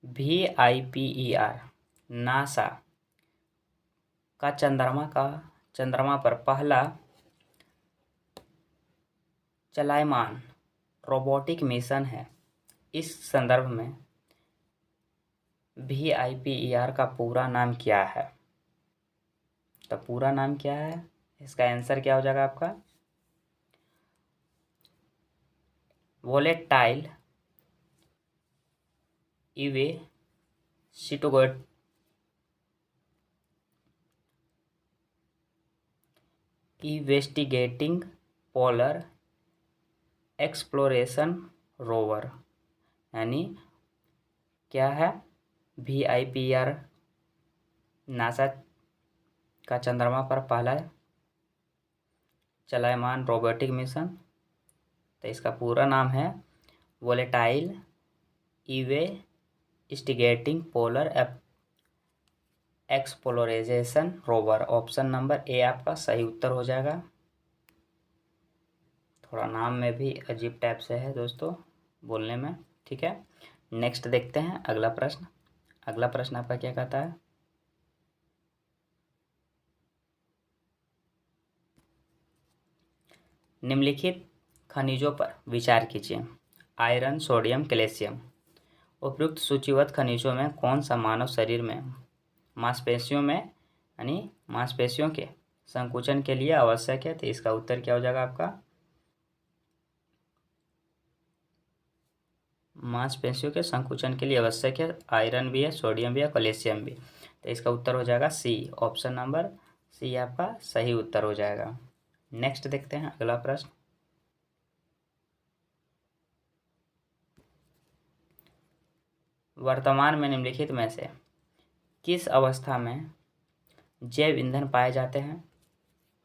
[SPEAKER 1] VIPER नासा का चंद्रमा पर पहला चलायमान रोबोटिक मिशन है। इस संदर्भ में VIPER का पूरा नाम क्या है? तो पूरा नाम क्या है? इसका आंसर क्या हो जाएगा आपका? Volatile investigating polar exploration rover यानी क्या है? VIPER नासा का चंद्रमा पर पहला चलायमान रोबोटिक मिशन। तो इसका पूरा नाम है volatile investigating polar exploration rover. Option number A आपका सही उत्तर हो जाएगा। थोड़ा नाम में भी अजीब टाइप से है दोस्तों बोलने में, ठीक है। नेक्स्ट देखते हैं अगला प्रश्न। अगला प्रश्न आपका क्या कहता है? निम्नलिखित खनिजों पर विचार कीजिए। Iron, sodium, calcium. उपयुक्त सूचीबद्ध खनिजों में कौन सा मानव शरीर में मांसपेशियों में यानी मांसपेशियों के संकुचन के लिए आवश्यक है? तो इसका उत्तर क्या हो जाएगा आपका? मांसपेशियों के संकुचन के लिए आवश्यक है आयरन भी है, सोडियम भी है, कैल्शियम भी। तो इसका उत्तर हो जाएगा सी, ऑप्शन नंबर सी आपका सही उत्तर हो जाएगा। नेक्स्ट देखते हैं अगला प्रश्न। वर्तमान में निम्नलिखित में से किस अवस्था में जैव ईंधन पाए जाते हैं?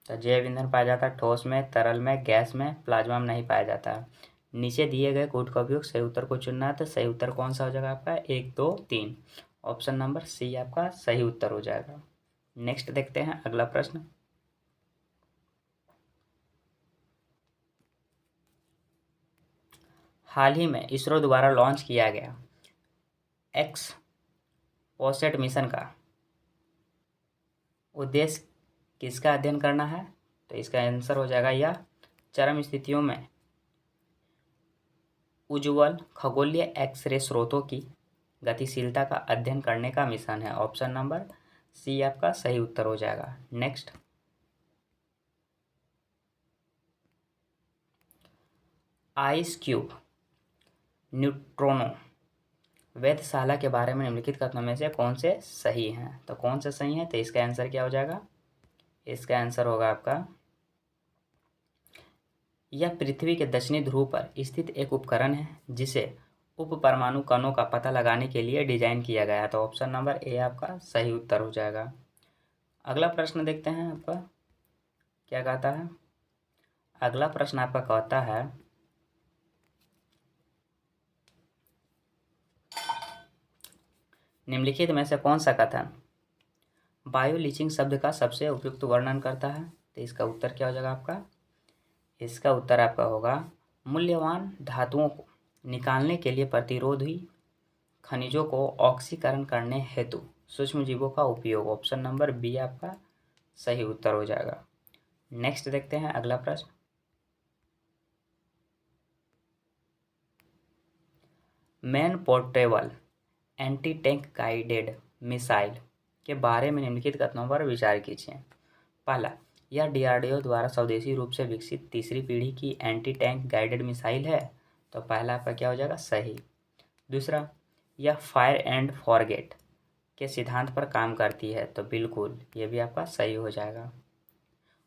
[SPEAKER 1] तो जैव ईंधन पाया जाता है ठोस में, तरल में, गैस में, प्लाज्मा में नहीं पाया जाता है। नीचे दिए गए कोड का उपयोग सही उत्तर को चुनना है। तो सही उत्तर कौन सा हो जाएगा आपका? 1, 2, 3, ऑप्शन नंबर सी आपका सही उत्तर हो जाएगा। नेक्स्ट देखते हैं अगला प्रश्न। हाल ही में इसरो द्वारा लॉन्च किया गया एक्सपोसेट मिशन का उद्देश्य किसका अध्ययन करना है? तो इसका आंसर हो जाएगा यह चरम स्थितियों में उज्ज्वल खगोलीय एक्स-रे स्रोतों की गतिशीलता का अध्ययन करने का मिशन है। ऑप्शन नंबर सी आपका सही उत्तर हो जाएगा। नेक्स्ट, आइस क्यूब, न्यूट्रोनो, वेधशाला के बारे में निम्नलिखित कथनों में से कौन से सही हैं? तो कौन से सही हैं? तो इसका आंसर क्या हो जाएगा? इसका आंसर होगा आपका यह पृथ्वी के दक्षिणी ध्रुव पर स्थित एक उपकरण है जिसे उप परमाणु कणों का पता लगाने के लिए डिजाइन किया गया है। तो ऑप्शन नंबर ए आपका सही उत्तर हो जाएगा। अगला प्रश्न देखते हैं आपका क्या कहता है। अगला प्रश्न आपका कहता है निम्नलिखित में से कौन सा कथन बायो लीचिंग शब्द का सबसे उपयुक्त वर्णन करता है? तो इसका उत्तर क्या हो जाएगा आपका? इसका उत्तर आपका होगा मूल्यवान धातुओं को निकालने के लिए प्रतिरोधी खनिजों को ऑक्सीकरण करने हेतु सूक्ष्म जीवों का उपयोग। ऑप्शन नंबर बी आपका सही उत्तर हो जाएगा। नेक्स्ट देखते हैं अगला प्रश्न। Man portable anti tank guided missile के बारे में निम्नलिखित कथनों पर विचार कीजिए। पहला, यह डीआरडीओ द्वारा स्वदेशी रूप से विकसित तीसरी पीढ़ी की एंटी टैंक गाइडेड मिसाइल है। तो पहला आपका क्या हो जाएगा? सही। दूसरा, यह फायर एंड फॉरगेट के सिद्धांत पर काम करती है। तो बिल्कुल ये भी आपका सही हो जाएगा।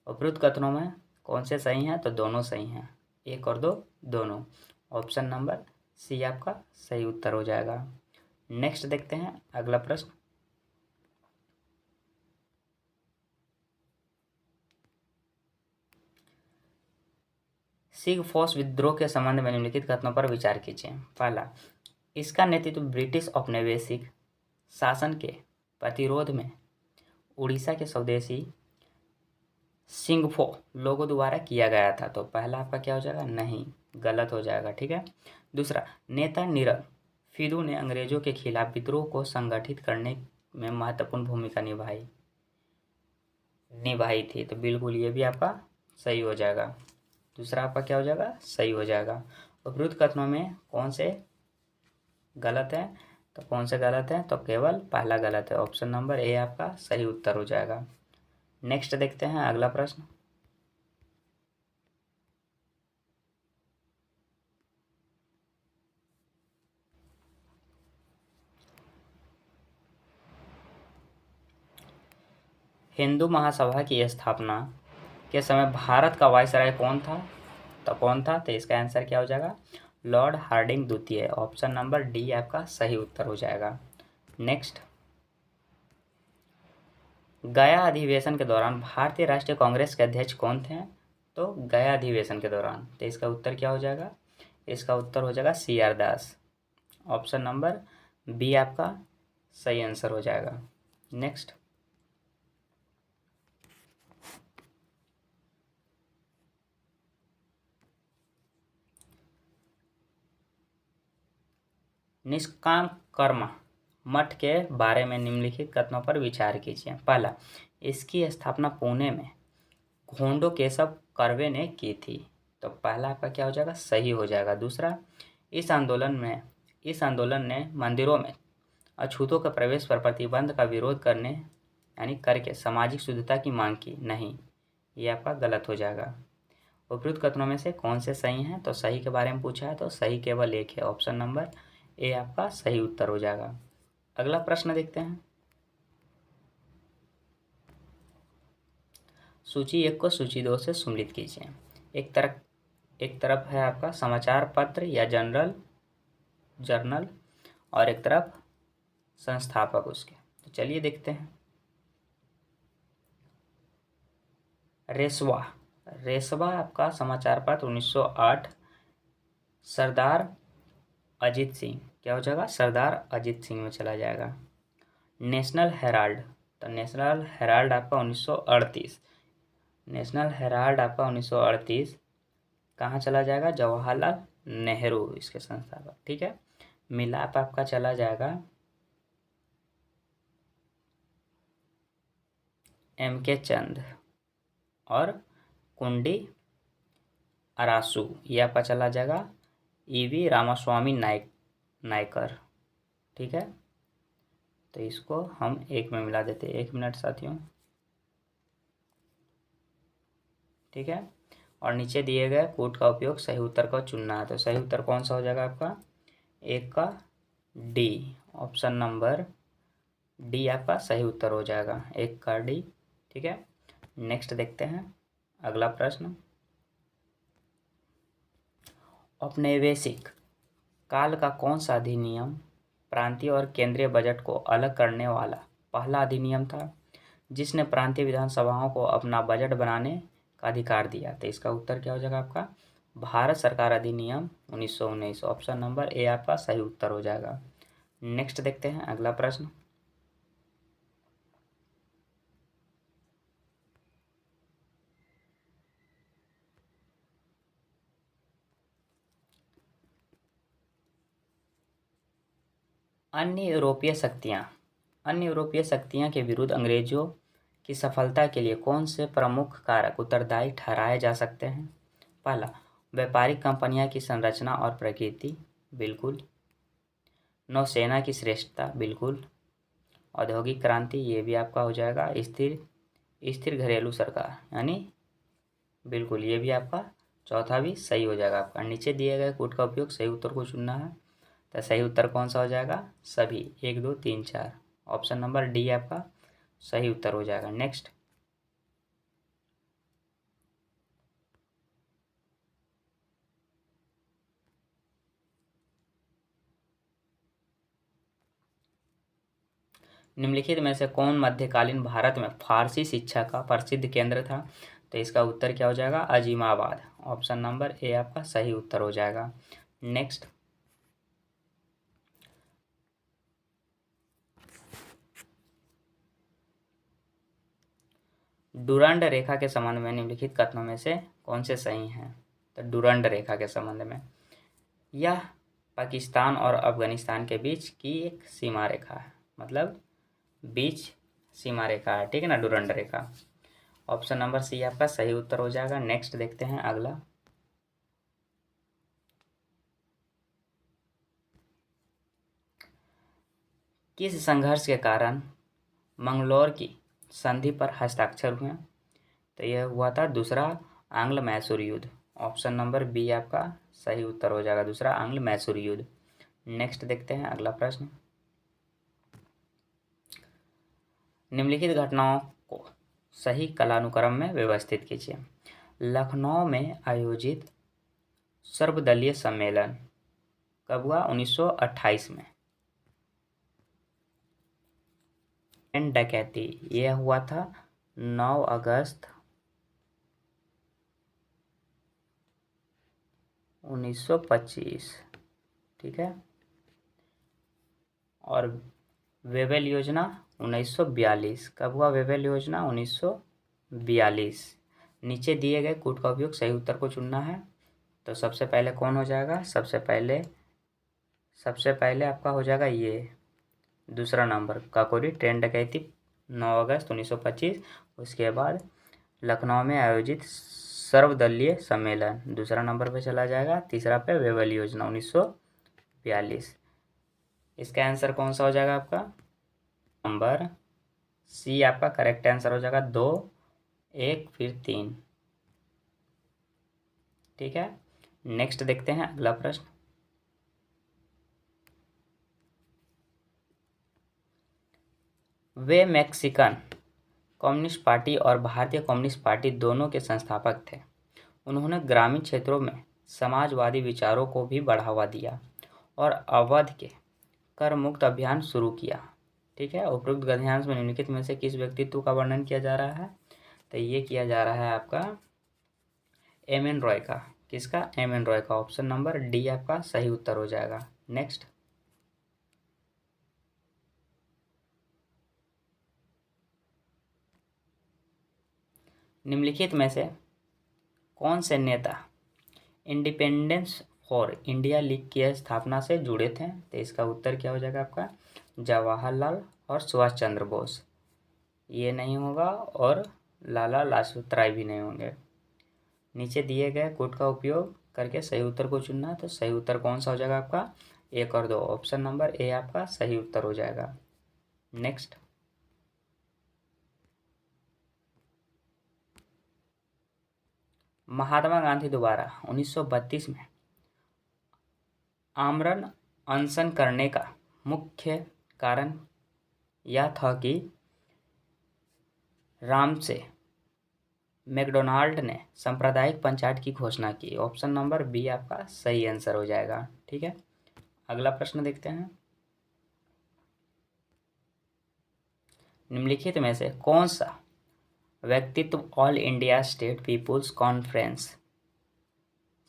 [SPEAKER 1] उपरोक्त कथनों में कौन से सही हैं? तो दोनों सही हैं, 1 और 2 दोनों। ऑप्शन नंबर सी आपका सही उत्तर हो जाएगा। नेक्स्ट देखते हैं अगला प्रश्न। सिगफॉक्स विद्रोह के संबंध में निम्नलिखित कथनों पर विचार कीजिए। पहला, इसका नेतृत्व ब्रिटिश औपनिवेशिक शासन के प्रतिरोध में उड़ीसा के स्वदेशी सिंगफो लोगों द्वारा किया गया था। तो पहला आपका क्या हो जाएगा? नहीं, गलत हो जाएगा, ठीक है। दूसरा, नेता निरल फिदू ने अंग्रेजों के खिलाफ विद्रोह को संगठित करने में महत्वपूर्ण भूमिका निभाई थी। तो बिल्कुल ये भी आपका सही हो जाएगा। दूसरा आपका क्या हो जाएगा? सही हो जाएगा। उपरोक्त कथनों में कौन से गलत है? तो कौन से गलत है? तो केवल पहला गलत है। ऑप्शन नंबर ए आपका सही उत्तर हो जाएगा। नेक्स्ट देखते हैं अगला प्रश्न। हिंदू महासभा की स्थापना के समय भारत का वायसराय कौन था? तो कौन था? तो इसका आंसर क्या हो जाएगा? लॉर्ड हार्डिंग द्वितीय। ऑप्शन नंबर डी आपका सही उत्तर हो जाएगा। नेक्स्ट, गया अधिवेशन के दौरान भारतीय राष्ट्रीय कांग्रेस के अध्यक्ष कौन थे? तो गया अधिवेशन के दौरान। तो इसका उत्तर क्या हो जाएगा? इसका उत्तर हो जाएगा सी आर दास। ऑप्शन नंबर बी आपका सही आंसर हो जाएगा। नेक्स्ट, निष्काम कर्म मठ के बारे में निम्नलिखित कथनों पर विचार कीजिए। पहला, इसकी स्थापना पुणे में घोंडो केशव कर्वे ने की थी। तो पहला आपका क्या हो जाएगा, सही हो जाएगा। दूसरा, इस आंदोलन ने मंदिरों में अछूतों के प्रवेश पर प्रतिबंध का विरोध करने यानी करके सामाजिक शुद्धता की मांग की। नहीं, ये आपका गलत हो जाएगा। उपयुक्त कथनों में से कौन से सही हैं? तो सही के बारे में पूछा है तो सही केवल एक है, ऑप्शन नंबर ए आपका सही उत्तर हो जाएगा। अगला प्रश्न देखते हैं। सूची 1 को सूची 2 से सम्मिलित कीजिए। एक तरफ है आपका समाचार पत्र या जर्नल और एक तरफ संस्थापक उसके। तो चलिए देखते हैं। रेसवा आपका समाचार पत्र 1908। सरदार अजीत सिंह क्या हो जाएगा, सरदार अजीत सिंह में चला जाएगा। नेशनल हेराल्ड, तो नेशनल हेराल्ड आपका 1938। नेशनल हेराल्ड आपका 1938 कहाँ चला जाएगा, जवाहरलाल नेहरू इसके संस्थापक। ठीक है। मिलाप आपका चला जाएगा M.K. चंद और कुंडी अरासू, ये आपका चला जाएगा E.V. रामास्वामी नायकर। ठीक है। तो इसको हम एक में मिला देते हैं। 1 मिनट साथियों। ठीक है। और नीचे दिए गए कोड का उपयोग सही उत्तर को चुनना है। तो सही उत्तर कौन सा हो जाएगा आपका, एक का डी, ऑप्शन नंबर डी आपका सही उत्तर हो जाएगा, एक का डी। ठीक है। नेक्स्ट देखते हैं अगला प्रश्न। औपनिवेशिक काल का कौन सा अधिनियम प्रांतीय और केंद्रीय बजट को अलग करने वाला पहला अधिनियम था जिसने प्रांतीय विधानसभाओं को अपना बजट बनाने का अधिकार दिया? तो इसका उत्तर क्या हो जाएगा आपका, भारत सरकार अधिनियम 1919, ऑप्शन नंबर ए आपका सही उत्तर हो जाएगा। नेक्स्ट देखते हैं अगला प्रश्न। अन्य यूरोपीय शक्तियां के विरुद्ध अंग्रेजों की सफलता के लिए कौन से प्रमुख कारक उत्तरदायी ठहराए जा सकते हैं? पहला, व्यापारिक कंपनियां की संरचना और प्रकृति, बिल्कुल। नौसेना की श्रेष्ठता, बिल्कुल। औद्योगिक क्रांति, ये भी आपका हो जाएगा। स्थिर घरेलू सरकार, यानी बिल्कुल ये भी आपका चौथा भी सही हो जाएगा आपका। नीचे दिए गए कोड का उपयोग सही उत्तर को चुनना है। तो सही उत्तर कौन सा हो जाएगा, सभी 1 2 3 4, ऑप्शन नंबर डी आपका सही उत्तर हो जाएगा। नेक्स्ट, निम्नलिखित में से कौन मध्यकालीन भारत में फारसी शिक्षा का प्रसिद्ध केंद्र था? तो इसका उत्तर क्या हो जाएगा, अजीमाबाद, ऑप्शन नंबर ए आपका सही उत्तर हो जाएगा। नेक्स्ट, डुरंड रेखा के संबंध में निम्नलिखित कथनों में से कौन से सही हैं? तो डुरंड रेखा के संबंध में, यह पाकिस्तान और अफगानिस्तान के बीच की एक सीमा रेखा है, मतलब बीच सीमा रेखा है। ठीक है ना, डुरंड रेखा, ऑप्शन नंबर सी आपका सही उत्तर हो जाएगा। नेक्स्ट देखते हैं अगला। किस संघर्ष के कारण मंगलोर की संधि पर हस्ताक्षर हुए? तो यह हुआ था दूसरा आंग्ल मैसूर युद्ध, ऑप्शन नंबर बी आपका सही उत्तर हो जाएगा, दूसरा आंग्ल मैसूर युद्ध। नेक्स्ट देखते हैं अगला प्रश्न। निम्नलिखित घटनाओं को सही कालानुक्रम में व्यवस्थित कीजिए। लखनऊ में आयोजित सर्वदलीय सम्मेलन कब हुआ, 1928 में। डकैती, यह हुआ था 9 अगस्त 1925। ठीक है। और वेवेल योजना 1942, कब हुआ वेवेल योजना, 1942। नीचे दिए गए कोड का उपयोग सही उत्तर को चुनना है। तो सबसे पहले कौन हो जाएगा, सबसे पहले सबसे पहले आपका हो जाएगा ये दूसरा नंबर काकोरी ट्रेन डकैती 9 अगस्त 1925। उसके बाद लखनऊ में आयोजित सर्वदलीय सम्मेलन दूसरा नंबर पे चला जाएगा। तीसरा पे वेबल योजना 1942। इसका आंसर कौन सा हो जाएगा आपका? नंबर सी आपका करेक्ट आंसर हो जाएगा। 2, 1 फिर 3। ठीक है, नेक्स्ट देखते हैं अगला प्रश्न। वे मैक्सिकन कम्युनिस्ट पार्टी और भारतीय कम्युनिस्ट पार्टी दोनों के संस्थापक थे। उन्होंने ग्रामीण क्षेत्रों में समाजवादी विचारों को भी बढ़ावा दिया और अवध के कर मुक्त अभियान शुरू किया। ठीक है, उपरोक्त गद्यांश में निम्नलिखित में से किस व्यक्तित्व का वर्णन किया जा रहा है? तो ये किया जा रहा है आपका एम.एन. रॉय का। किसका? एम.एन. रॉय का। ऑप्शन नंबर डी आपका सही उत्तर हो जाएगा। नेक्स्ट, निम्नलिखित में से कौन से नेता इंडिपेंडेंस फॉर इंडिया लीग की स्थापना से जुड़े थे? तो इसका उत्तर क्या हो जाएगा आपका? जवाहरलाल और सुभाष चंद्र बोस। ये नहीं होगा और लाला लाजपत राय भी नहीं होंगे। नीचे दिए गए कोड का उपयोग करके सही उत्तर को चुनना है। तो सही उत्तर कौन सा हो जाएगा आपका? 1 और 2। ऑप्शन नंबर ए आपका सही उत्तर हो जाएगा। नेक्स्ट, महात्मा गांधी द्वारा 1932 में आमरण अनशन करने का मुख्य कारण यह था कि रामसे मैकडोनाल्ड ने सांप्रदायिक पंचायत की घोषणा की। ऑप्शन नंबर बी आपका सही आंसर हो जाएगा। ठीक है, अगला प्रश्न देखते हैं। निम्नलिखित में से कौन सा व्यक्तित्व All India State People's Conference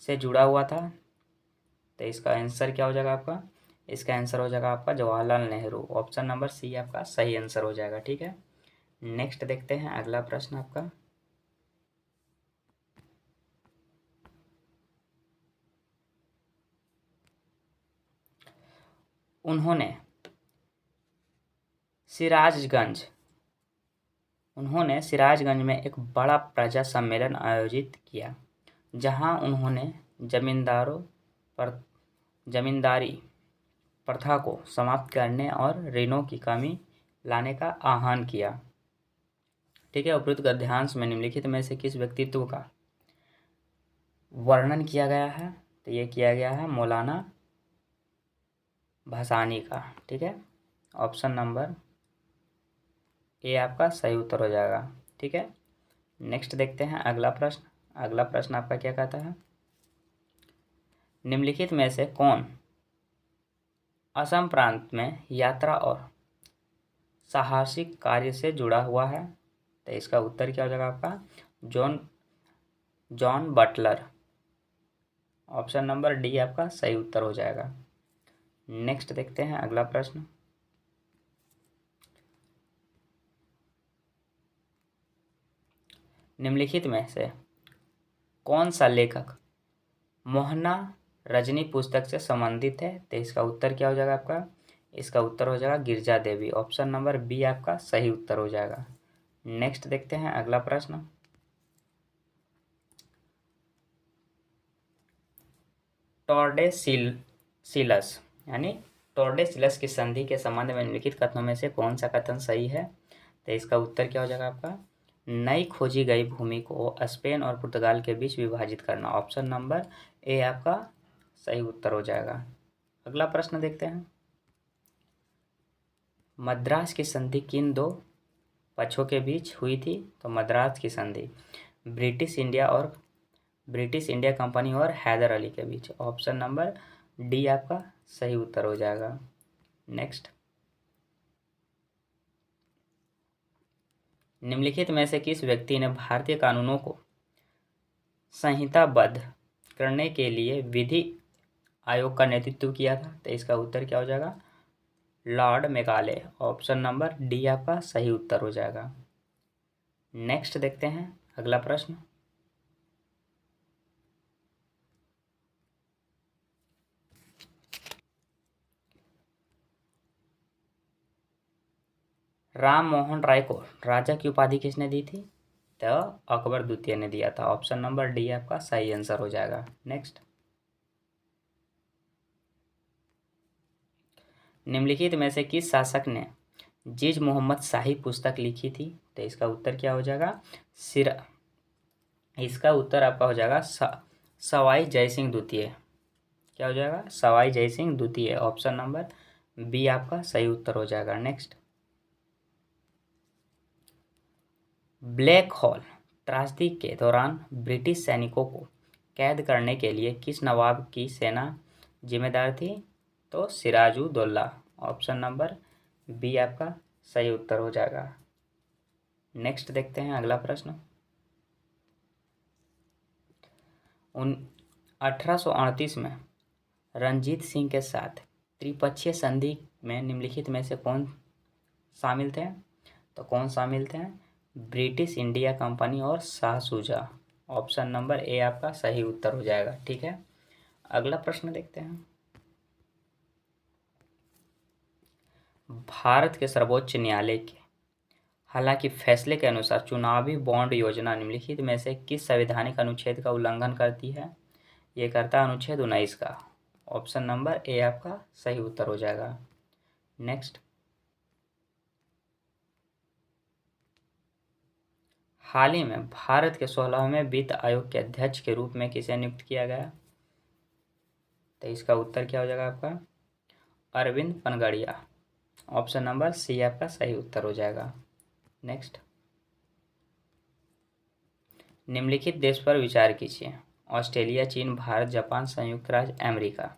[SPEAKER 1] से जुड़ा हुआ था? तो इसका आंसर क्या हो जाएगा आपका? इसका आंसर हो जाएगा आपका Jawaharlal Nehru. Option number C आपका सही आंसर हो जाएगा। ठीक है, नेक्स्ट देखते हैं अगला प्रश्न आपका। उन्होंने सिराजगंज में एक बड़ा प्रजा सम्मेलन आयोजित किया, जहां उन्होंने जमींदारी प्रथा को समाप्त करने और ऋणों की कमी लाने का आह्वान किया। ठीक है, उपरोक्त गद्यांश में निम्नलिखित में से किस व्यक्तित्व का वर्णन किया गया है? तो ये किया गया है मौलाना भासानी का। ठीक है, ऑप्शन नंबर ए आपका सही उत्तर हो जाएगा। ठीक है, नेक्स्ट देखते हैं अगला प्रश्न। अगला प्रश्न आपका क्या कहता है? निम्नलिखित में से कौन असम प्रांत में यात्रा और साहसिक कार्य से जुड़ा हुआ है? तो इसका उत्तर क्या हो जाएगा आपका? John Butler. Option number D आपका सही उत्तर हो जाएगा। नेक्स्ट देखते हैं अगला प्रश्न। निम्नलिखित में से कौन सा लेखक मोहना रजनी पुस्तक से संबंधित है? तो इसका उत्तर क्या हो जाएगा आपका? इसका उत्तर हो जाएगा गिरजा देवी। ऑप्शन नंबर बी आपका सही उत्तर हो जाएगा। नेक्स्ट देखते हैं अगला प्रश्न। टॉर्डेसिलस यानी टॉर्डेसिलस की संधि के संबंध में निम्नलिखित कथनों में से कौन सा कथन सही है? तो इसका उत्तर क्या हो जाएगा आपका? नई खोजी गई भूमि को स्पेन और पुर्तगाल के बीच विभाजित करना। ऑप्शन नंबर ए आपका सही उत्तर हो जाएगा। अगला प्रश्न देखते हैं। मद्रास की संधि किन दो पक्षों के बीच हुई थी? तो मद्रास की संधि ब्रिटिश इंडिया कंपनी और हैदर अली के बीच। ऑप्शन नंबर डी आपका सही उत्तर हो जाएगा। नेक्स्ट, निम्नलिखित में से किस व्यक्ति ने भारतीय कानूनों को संहिताबद्ध करने के लिए विधि आयोग का नेतृत्व किया था? तो इसका उत्तर क्या हो जाएगा? Lord Macaulay. Option number D आपका सही उत्तर हो जाएगा। नेक्स्ट देखते हैं अगला प्रश्न। राम मोहन राय को राजा की उपाधि किसने दी थी? तो अकबर द्वितीय ने दिया था। ऑप्शन नंबर डी आपका सही आंसर हो जाएगा। नेक्स्ट, निम्नलिखित में से किस शासक ने जीज मोहम्मद शाही पुस्तक लिखी थी? तो इसका उत्तर क्या हो जाएगा? इसका उत्तर आपका हो जाएगा सवाई जयसिंह द्वितीय। क्या हो जाएगा? सवाई जयसिंह द्वितीय। ऑप्शन नंबर बी आपका सही उत्तर हो जाएगा। नेक्स्ट, ब्लैक होल त्रासदी के दौरान ब्रिटिश सैनिकों को कैद करने के लिए किस नवाब की सेना जिम्मेदार थी? तो सिराजुद्दौला। ऑप्शन नंबर बी आपका सही उत्तर हो जाएगा। नेक्स्ट देखते हैं अगला प्रश्न। 1838 में रणजीत सिंह के साथ त्रिपक्षीय संधि में निम्नलिखित में से कौन शामिल थे? तो कौन शामिल थे? ब्रिटिश इंडिया कंपनी और Shah Shuja. Option number A आपका सही उत्तर हो जाएगा। ठीक है, अगला प्रश्न देखते हैं। भारत के सर्वोच्च न्यायालय के हालांकि फैसले के अनुसार चुनावी बॉन्ड योजना निम्नलिखित में से किस संवैधानिक अनुच्छेद का उल्लंघन करती है? ये करता है अनुच्छेद 19 का। ऑप्शन नंबर ए आपका सही उत्तर हो जाएगा। नेक्स्ट, हाल ही में भारत के 16वें वित्त आयोग के अध्यक्ष के रूप में किसे नियुक्त किया गया? तो इसका उत्तर क्या हो जाएगा आपका? Arvind Panagariya. Option number C आपका सही उत्तर हो जाएगा। नेक्स्ट, निम्नलिखित देश पर विचार कीजिए। ऑस्ट्रेलिया, चीन, भारत, जापान, संयुक्त राज्य अमेरिका।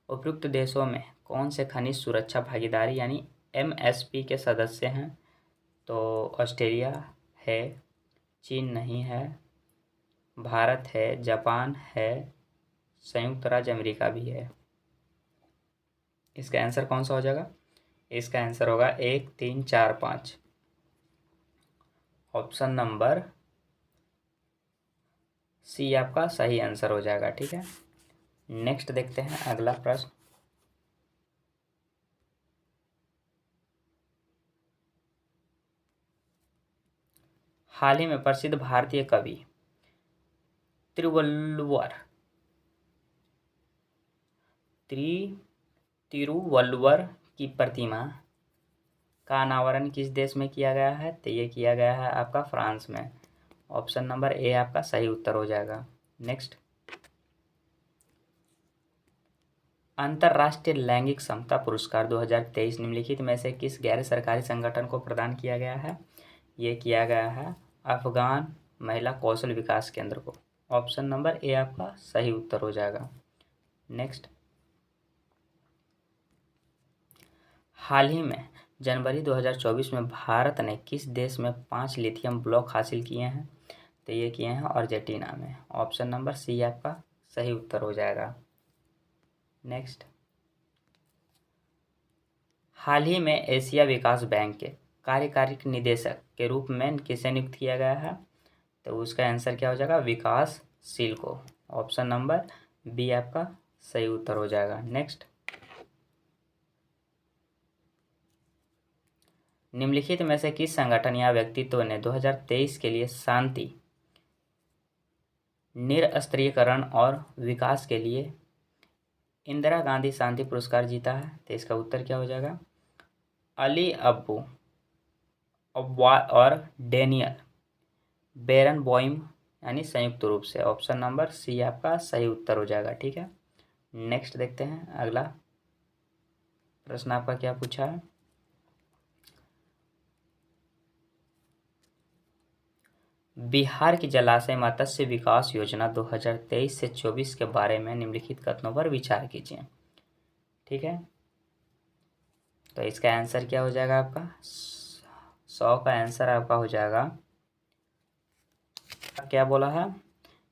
[SPEAKER 1] उपयुक्त देशों में कौन से खनिज सुरक्षा भागीदारी यानी MSP के सदस्य हैं? तो ऑस्ट्रेलिया है, चीन नहीं है, भारत है, जापान है, संयुक्त राज्य अमेरिका भी है। इसका आंसर कौन सा हो जाएगा? इसका आंसर होगा 1, 3, 4, 5। ऑप्शन नंबर सी आपका सही आंसर हो जाएगा। ठीक है, नेक्स्ट देखते हैं अगला प्रश्न। हाल ही में प्रसिद्ध भारतीय कवि तिरुवल्लुवर की प्रतिमा का अनावरण किस देश में किया गया है? तो ये किया गया है आपका फ्रांस में। ऑप्शन नंबर ए आपका सही उत्तर हो जाएगा। नेक्स्ट, अंतर्राष्ट्रीय लैंगिक समता पुरस्कार 2023 निम्नलिखित में से किस गैर सरकारी संगठन को प्रदान किया गया है? ये किया गया है अफगान महिला कौशल विकास केंद्र को। ऑप्शन नंबर ए आपका सही उत्तर हो जाएगा। नेक्स्ट, हाल ही में जनवरी 2024 में भारत ने किस देश में 5 लिथियम ब्लॉक हासिल किए हैं? तो ये किए हैं अर्जेंटीना में। ऑप्शन नंबर सी आपका सही उत्तर हो जाएगा। नेक्स्ट, हाल ही में एशिया विकास बैंक के कार्यकारी निदेशक के रूप में किसे नियुक्त किया गया है? तो उसका आंसर क्या हो जाएगा? विकासशील को। ऑप्शन नंबर बी आपका सही उत्तर हो जाएगा। नेक्स्ट, निम्नलिखित में से किस संगठन या व्यक्तित्व ने 2023 के लिए शांति, निरस्त्रीकरण और विकास के लिए इंदिरा गांधी शांति पुरस्कार जीता है? तो इसका उत्तर क्या हो जाएगा? अली अब्बू और डेनियल बेरनबॉइम यानी संयुक्त रूप से। ऑप्शन नंबर सी आपका सही उत्तर हो जाएगा। ठीक है, नेक्स्ट देखते हैं अगला प्रश्न आपका क्या पूछा है। बिहार की जलाशय मत्स्य विकास योजना 2023 से 24 के बारे में निम्नलिखित कथनों पर विचार कीजिए। ठीक है, तो इसका आंसर क्या हो जाएगा आपका? 100 का आंसर आपका हो जाएगा, क्या बोला है?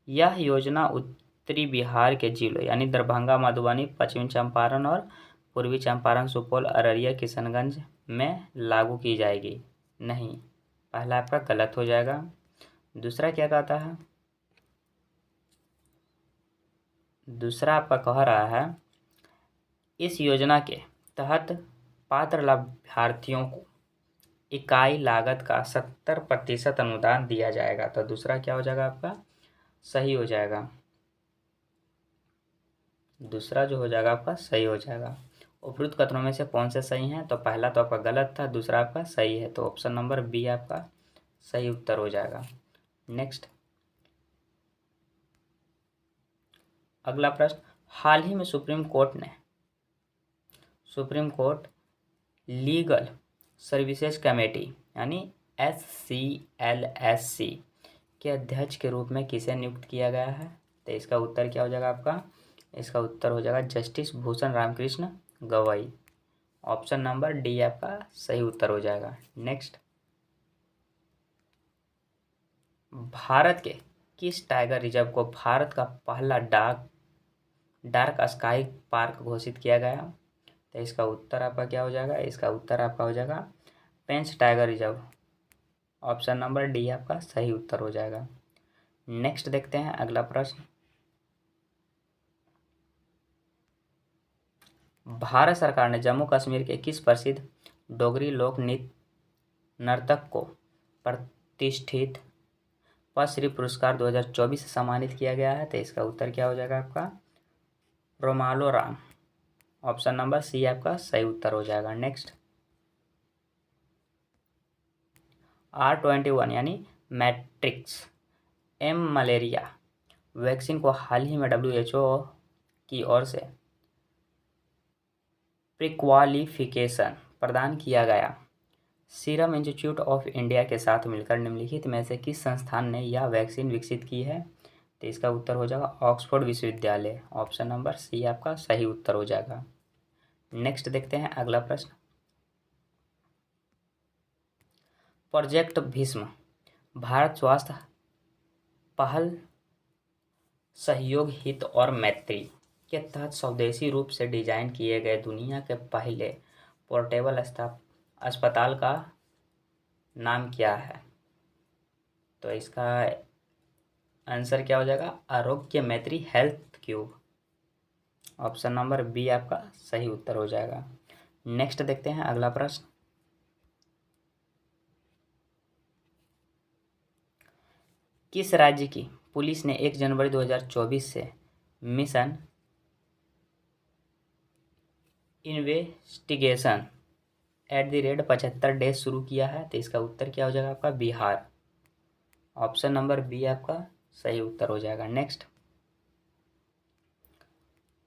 [SPEAKER 1] यह योजना उत्तरी बिहार के जिलों यानी दरभंगा, मधुबनी, पश्चिमी चंपारण और पूर्वी चंपारण, सुपौल, अररिया, किशनगंज में लागू की जाएगी। नहीं, पहला आपका गलत हो जाएगा। दूसरा क्या कहता है? दूसरा आपका कह रहा है इस योजना के तहत पात्र लाभार्थियों को इकाई लागत का 70% अनुदान दिया जाएगा। तो दूसरा क्या हो जाएगा आपका, सही हो जाएगा। दूसरा जो हो जाएगा आपका सही हो जाएगा। उपरोक्त कथनों में से कौन से सही हैं? तो पहला तो आपका गलत था, दूसरा आपका सही है, तो ऑप्शन नंबर बी आपका सही उत्तर हो जाएगा। नेक्स्ट, अगला प्रश्न, हाल ही में supreme court legal services committee यानी SCLSC के अध्यक्ष के रूप में किसे नियुक्त किया गया है? तो इसका उत्तर क्या हो जाएगा आपका, इसका उत्तर हो जाएगा justice Bhushan Ramkrishna Gavai. Option number D आपका सही उत्तर हो जाएगा। नेक्स्ट, भारत के किस टाइगर रिजर्व को भारत का पहला डार्क स्काई पार्क घोषित किया गया? तो इसका उत्तर आपका क्या हो जाएगा, इसका उत्तर आपका हो जाएगा Pench tiger reserve. Option number D आपका सही उत्तर हो जाएगा। नेक्स्ट देखते हैं अगला प्रश्न, भारत सरकार ने जम्मू कश्मीर के किस प्रसिद्ध डोगरी लोक नृत्य नर्तक को प्रतिष्ठित पद्मश्री पुरस्कार 2024 से सम्मानित किया गया है? तो इसका उत्तर क्या हो जाएगा आपका, Romalo Ram. Option number C आपका सही उत्तर हो जाएगा। नेक्स्ट, R21 यानी मैट्रिक्स एम मलेरिया वैक्सीन को हाल ही में WHO की ओर से प्रीक्वालिफिकेशन प्रदान किया गया। सीरम इंस्टीट्यूट ऑफ इंडिया के साथ मिलकर निम्नलिखित में से किस संस्थान ने यह वैक्सीन विकसित की है? तो इसका उत्तर हो जाएगा ऑक्सफोर्ड विश्वविद्यालय। ऑप्शन नंबर सी आपका सही उत्तर हो जाएगा। नेक्स्ट देखते हैं अगला प्रश्न, प्रोजेक्ट भीष्म भारत स्वास्थ्य पहल सहयोग हित और मैत्री के तहत स्वदेशी रूप से डिजाइन किए गए दुनिया के पहले पोर्टेबल अस्पताल का नाम क्या है? तो इसका आंसर क्या हो जाएगा, Aarogya Maitri health cube. Option number B आपका सही उत्तर हो जाएगा। नेक्स्ट देखते हैं अगला प्रश्न, किस राज्य की पुलिस ने 1 जनवरी 2024 से मिशन इन्वेस्टिगेशन @ 75 शुरू किया है? तो इसका उत्तर क्या हो जाएगा आपका, बिहार। ऑप्शन नंबर बी आपका सही उत्तर हो जाएगा। नेक्स्ट,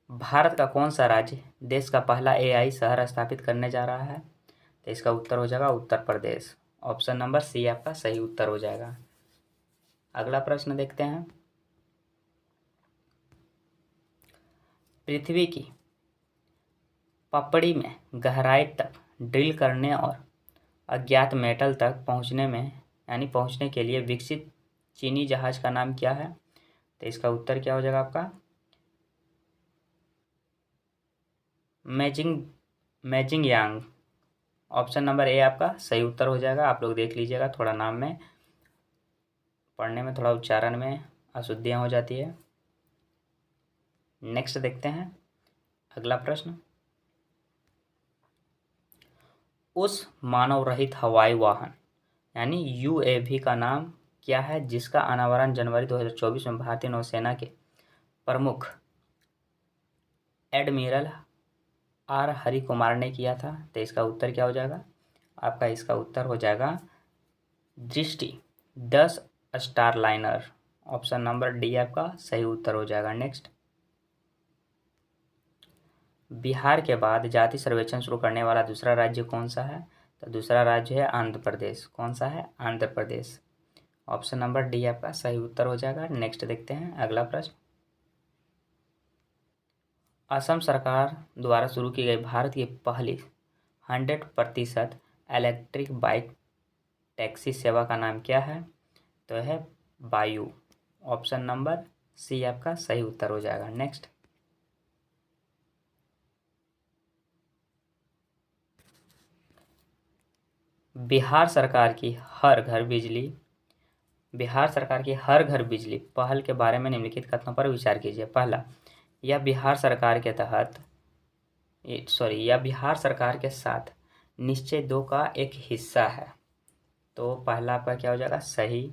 [SPEAKER 1] भारत का कौन सा राज्य देश का पहला AI शहर स्थापित करने जा रहा है? तो इसका उत्तर हो जाएगा Uttar Pradesh. Option number C आपका सही उत्तर हो जाएगा। अगला प्रश्न देखते हैं, पृथ्वी की पपड़ी में गहराई तक ड्रिल करने और अज्ञात मेटल तक पहुंचने के लिए विकसित चीनी जहाज का नाम क्या है? तो इसका उत्तर क्या हो जाएगा आपका, मैजिंग यांग। ऑप्शन नंबर ए आपका सही उत्तर हो जाएगा। आप लोग देख लीजिएगा, थोड़ा नाम में पढ़ने में थोड़ा उच्चारण में अशुद्धियाँ हो जाती है। नेक्स्ट देखते हैं अगला प्रश्न, उस मानव रहित हवाई वाहन यानी UAV का नाम क्या है जिसका अनावरण जनवरी 2024 में भारतीय नौसेना के प्रमुख एडमिरल R हरि कुमार ने किया था? तो इसका उत्तर क्या हो जाएगा आपका, इसका उत्तर हो जाएगा दृष्टि 10 स्टारलाइनर। ऑप्शन नंबर डी आपका सही उत्तर हो जाएगा। नेक्स्ट, बिहार के बाद जाति सर्वेक्षण शुरू करने वाला दूसरा राज्य कौन सा है? तो दूसरा राज्य है आंध्र प्रदेश। कौन सा है? Andhra Pradesh. Option number D आपका सही उत्तर हो जाएगा। नेक्स्ट देखते हैं अगला प्रश्न, असम सरकार द्वारा शुरू की गई भारत की पहली 100% इलेक्ट्रिक बाइक टैक्सी सेवा का नाम क्या है? तो है वायु। ऑप्शन नंबर सी आपका सही उत्तर हो जाएगा। नेक्स्ट, बिहार सरकार की हर घर बिजली पहल के बारे में निम्नलिखित कथनों पर विचार कीजिए। पहला, यह बिहार सरकार के साथ निश्चय 2 का एक हिस्सा है। तो पहला आपका क्या हो जाएगा, सही।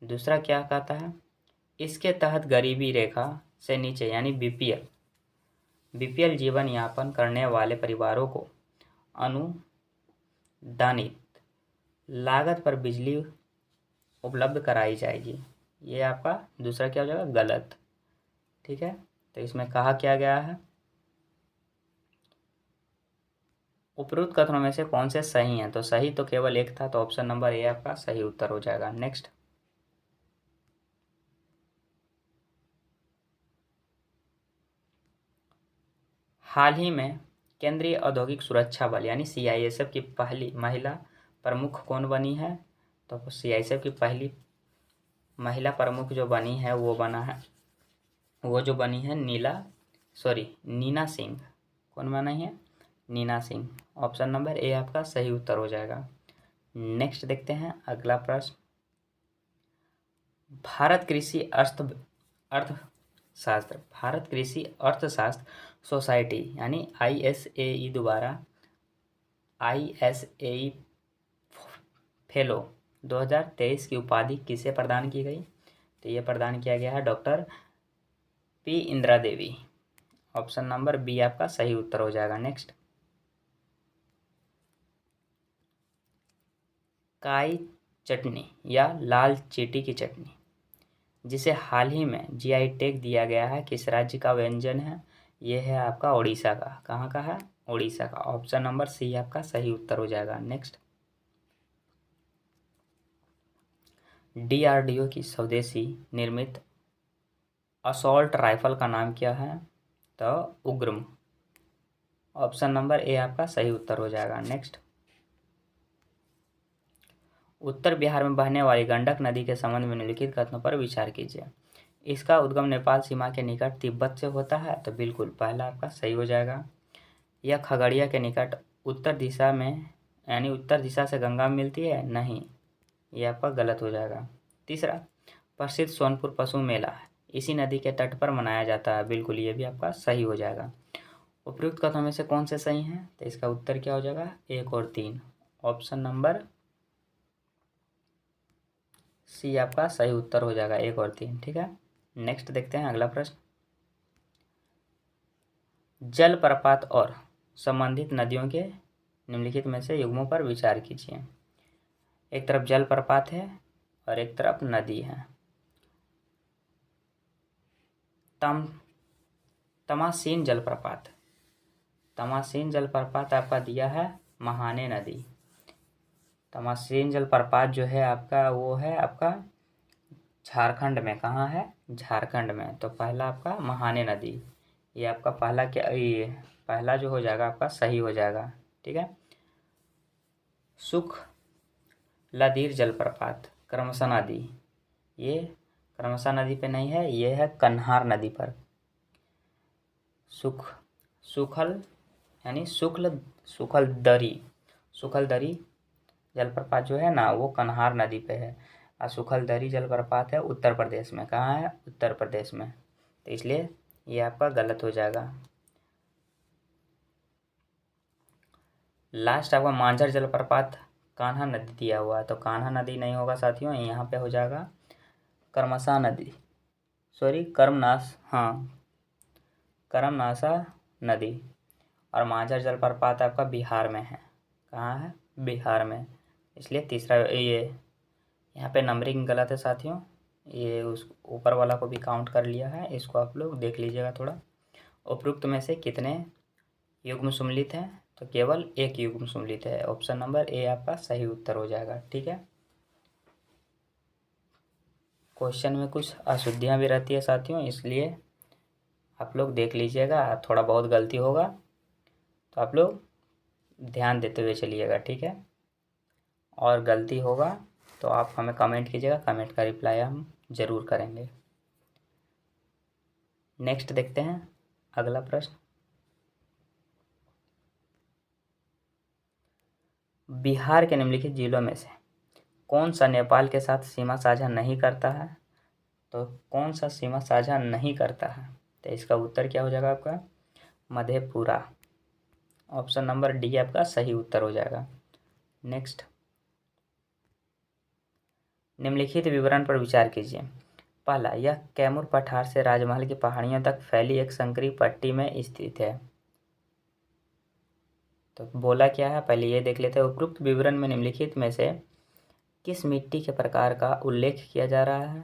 [SPEAKER 1] दूसरा क्या कहता है, इसके तहत गरीबी रेखा से नीचे यानी बीपीएल जीवन यापन करने वाले परिवारों को अनुदानित लागत पर बिजली उपलब्ध कराई जाएगी। ये आपका दूसरा क्या हो जाएगा, गलत। ठीक है, तो इसमें कहा क्या गया है, उपरोक्त कथनों में से कौन से सही हैं। तो सही तो केवल एक था, तो ऑप्शन नंबर ए आपका सही उत्तर हो जाएगा। नेक्स्ट, हाल ही में केंद्रीय औद्योगिक सुरक्षा बल यानी सीआईएसएफ की पहली महिला प्रमुख कौन बनी है। तो सीआईएसएफ की पहली महिला प्रमुख जो बनी है वो जो बनी है नीना सिंह। कौन बनी है, Neena Singh. Option number A आपका सही उत्तर हो जाएगा। नेक्स्ट देखते हैं अगला प्रश्न, भारत कृषि अर्थशास्त्र सोसाइटी यानी आईएसएई फेलो 2023 की उपाधि किसे प्रदान की गई। तो ये प्रदान किया गया है डॉक्टर पी इंदिरा देवी। ऑप्शन नंबर बी आपका सही उत्तर हो जाएगा। नेक्स्ट, काई चटनी या लाल चींटी की चटनी जिसे हाल ही में जीआई टैग दिया गया है, किस राज्य का व्यंजन है। ये है आपका उड़ीसा का। कहाँ का है, उड़ीसा का। ऑप्शन नंबर सी आपका सही उत्तर हो जाएगा। नेक्स्ट, डीआरडीओ की स्वदेशी निर्मित असॉल्ट राइफल का नाम क्या है। तो उग्रम। ऑप्शन नंबर ए आपका सही उत्तर हो जाएगा। नेक्स्ट, उत्तर बिहार में बहने वाली गंडक नदी के संबंध में निम्नलिखित कथनों पर विचार कीजिए। इसका उद्गम नेपाल सीमा के निकट तिब्बत से होता है। तो बिल्कुल पहला आपका सही हो जाएगा। यह खगड़िया के निकट उत्तर दिशा में यानी उत्तर दिशा से गंगा में मिलती है, नहीं, ये आपका गलत हो जाएगा। तीसरा, प्रसिद्ध सोनपुर पशु मेला इसी नदी के तट पर मनाया जाता है। बिल्कुल ये भी आपका सही हो जाएगा। उपयुक्त कथनों में से कौन से सही हैं। तो इसका उत्तर क्या हो जाएगा, 1 और 3। ऑप्शन नंबर सी आपका सही उत्तर हो जाएगा, 1 और 3। ठीक है, नेक्स्ट देखते हैं अगला प्रश्न, जलप्रपात और संबंधित नदियों के निम्नलिखित में से युग्मों पर विचार कीजिए। एक तरफ जलप्रपात है और एक तरफ नदी है। तमासीन जलप्रपात आपका दिया है महाने नदी। तमासीन जलप्रपात जो है आपका वो है आपका झारखंड में। कहाँ है, झारखंड में। तो पहला आपका महाने नदी, ये आपका पहला जो हो जाएगा आपका सही हो जाएगा। ठीक है, सुख लदीर जलप्रपात क्रमशः नदी, ये क्रमशः नदी पे नहीं है, ये है कन्हार नदी पर। सुखल यानी सुखलदरी जलप्रपात जो है ना वो कन्हार नदी पे है, और सुखलदरी जलप्रपात है उत्तर प्रदेश में। कहाँ है, उत्तर प्रदेश में। तो इसलिए ये आपका गलत हो जाएगा। लास्ट आपका मांझर जलप्रपात कान्हा नदी दिया हुआ है, तो कान्हा नदी नहीं होगा साथियों, यहाँ पे हो जाएगा कर्मशा नदी, करमनाशा नदी। और मांझर जलप्रपात आपका बिहार में है। कहाँ है, बिहार में। इसलिए तीसरा ये यहाँ पे नंबरिंग गलत है साथियों, ये उस ऊपर वाला को भी काउंट कर लिया है, इसको आप लोग देख लीजिएगा थोड़ा। उपरोक्त में से कितने युग्म सम्मिलित हैं। तो केवल एक युग्म सम्मिलित है। ऑप्शन नंबर ए आपका सही उत्तर हो जाएगा। ठीक है, क्वेश्चन में कुछ अशुद्धियाँ भी रहती है साथियों, इसलिए आप लोग देख लीजिएगा। थोड़ा बहुत गलती होगा तो आप लोग ध्यान देते हुए चलिएगा। ठीक है, और गलती होगा तो आप हमें कमेंट कीजिएगा, कमेंट का रिप्लाई हम ज़रूर करेंगे। नेक्स्ट देखते हैं अगला प्रश्न, बिहार के निम्नलिखित जिलों में से कौन सा नेपाल के साथ सीमा साझा नहीं करता है। तो कौन सा सीमा साझा नहीं करता है। तो इसका उत्तर क्या हो जाएगा आपका, मधेपुरा। ऑप्शन नंबर डी आपका सही उत्तर हो जाएगा। नेक्स्ट, निम्नलिखित विवरण पर विचार कीजिए। पहला, यह कैमूर पठार से राजमहल की पहाड़ियों तक फैली एक संकरी पट्टी में स्थित है। तो बोला क्या है, पहले ये देख लेते हैं। उपरोक्त विवरण में निम्नलिखित में से किस मिट्टी के प्रकार का उल्लेख किया जा रहा है?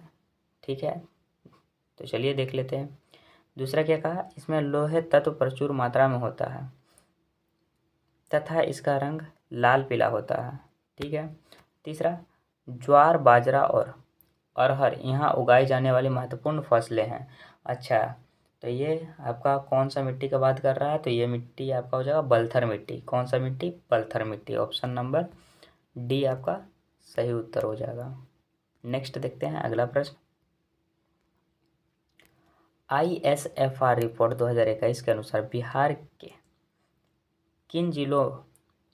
[SPEAKER 1] ठीक है, तो चलिए देख लेते हैं। दूसरा क्या कहा, इसमें लोहे तत्व प्रचुर मात्रा में होता है तथा इसका रंग लाल पीला होता है। ठीक है। तीसरा, ज्वार, बाजरा और अरहर यहाँ उगाई जाने वाली महत्वपूर्ण फसलें हैं। अच्छा, तो ये आपका कौन सा मिट्टी का बात कर रहा है? तो ये मिट्टी आपका हो जाएगा बलथर मिट्टी। कौन सा मिट्टी? बलथर मिट्टी। ऑप्शन नंबर डी आपका सही उत्तर हो जाएगा। नेक्स्ट देखते हैं अगला प्रश्न। ISFR रिपोर्ट 2021 के अनुसार बिहार के किन जिलों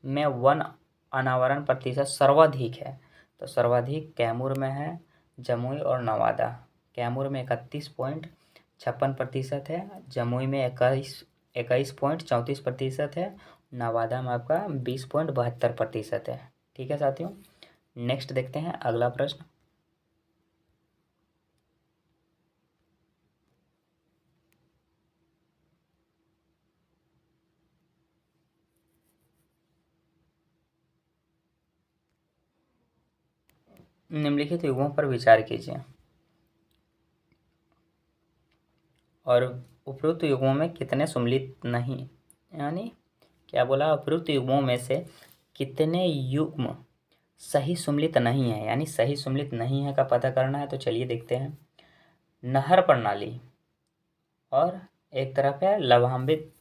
[SPEAKER 1] में वन अनावरण प्रतिशत सर्वाधिक है? तो सर्वाधिक कैमूर में है, जमुई और नवादा। कैमूर में 31.56% है, जमुई में 21.34% है, नवादा में आपका 20.72% है। ठीक है साथियों। नेक्स्ट देखते हैं अगला प्रश्न। निम्नलिखित युगों पर विचार कीजिए और उपरोक्त युगों में कितने सम्मिलित नहीं, यानी क्या बोला, उपरोक्त युगों में से कितने युग्म सही सम्मिलित नहीं है, यानी सही सम्मिलित नहीं है का पता करना है। तो चलिए देखते हैं। नहर प्रणाली और एक तरफ है लाभान्वित,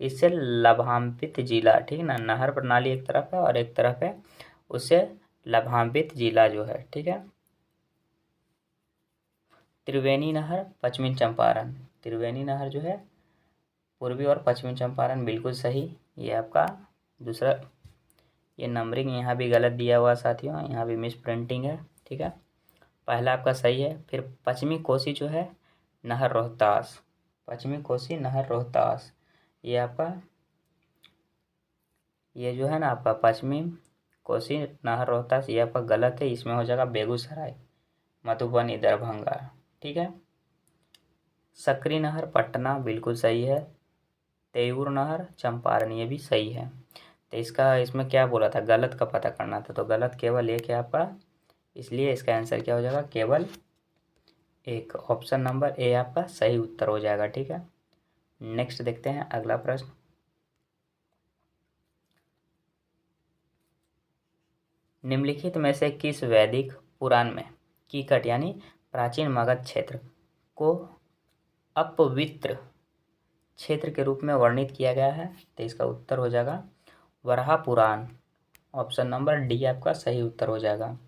[SPEAKER 1] इससे लाभान्वित जिला। ठीक है ना, नहर प्रणाली एक तरफ है और एक तरफ है उससे लाभान्वित जिला जो है। ठीक है। त्रिवेणी नहर, पश्चिमी चंपारण। त्रिवेणी नहर जो है पूर्वी और पश्चिमी चंपारण, बिल्कुल सही। ये आपका दूसरा, ये नंबरिंग यहाँ भी गलत दिया हुआ साथियों, यहाँ भी मिस प्रिंटिंग है। ठीक है, पहला आपका सही है। फिर पश्चिमी कोसी जो है नहर रोहतास, पश्चिमी कोसी नहर रोहतास, ये आपका, ये जो है ना आपका पश्चिमी कोसी नहर रोहतास, ये आपका गलत है। इसमें हो जाएगा बेगूसराय, मधुबनी, दरभंगा। ठीक है। सकरी नहर पटना, बिल्कुल सही है। तेयूर नहर चंपारण, ये भी सही है। तो इसका, इसमें क्या बोला था, गलत का पता करना था। तो गलत केवल एक है आपका, इसलिए इसका आंसर क्या हो जाएगा, केवल एक। ऑप्शन नंबर ए आपका सही उत्तर हो जाएगा। ठीक है। नेक्स्ट देखते हैं अगला प्रश्न। निम्नलिखित में से किस वैदिक पुराण में कीकट यानी प्राचीन मगध क्षेत्र को अपवित्र क्षेत्र के रूप में वर्णित किया गया है? तो इसका उत्तर हो जाएगा वराह पुराण। ऑप्शन नंबर डी आपका सही उत्तर हो जाएगा।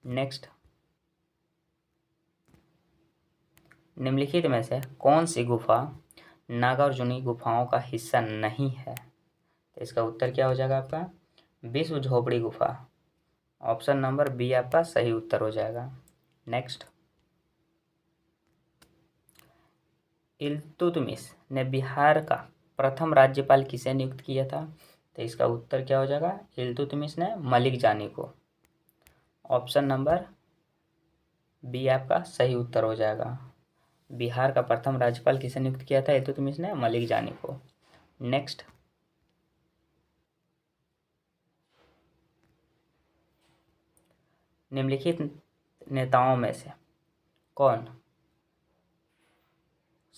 [SPEAKER 1] नेक्स्ट, निम्नलिखित में से कौन सी गुफा नागार्जुनी गुफाओं का हिस्सा नहीं है? तो इसका उत्तर क्या हो जाएगा आपका, विश्व झोपड़ी गुफा। ऑप्शन नंबर बी आपका सही उत्तर हो जाएगा। नेक्स्ट, इल्तुतमिश ने बिहार का प्रथम राज्यपाल किसे नियुक्त किया था? तो इसका उत्तर क्या हो जाएगा, इल्तुतमिश ने मलिक जानी को। ऑप्शन नंबर बी आपका सही उत्तर हो जाएगा। बिहार का प्रथम राज्यपाल किसे नियुक्त किया था? इल्तुतमिश ने मलिक जानी को। नेक्स्ट, निम्नलिखित नेताओं में से कौन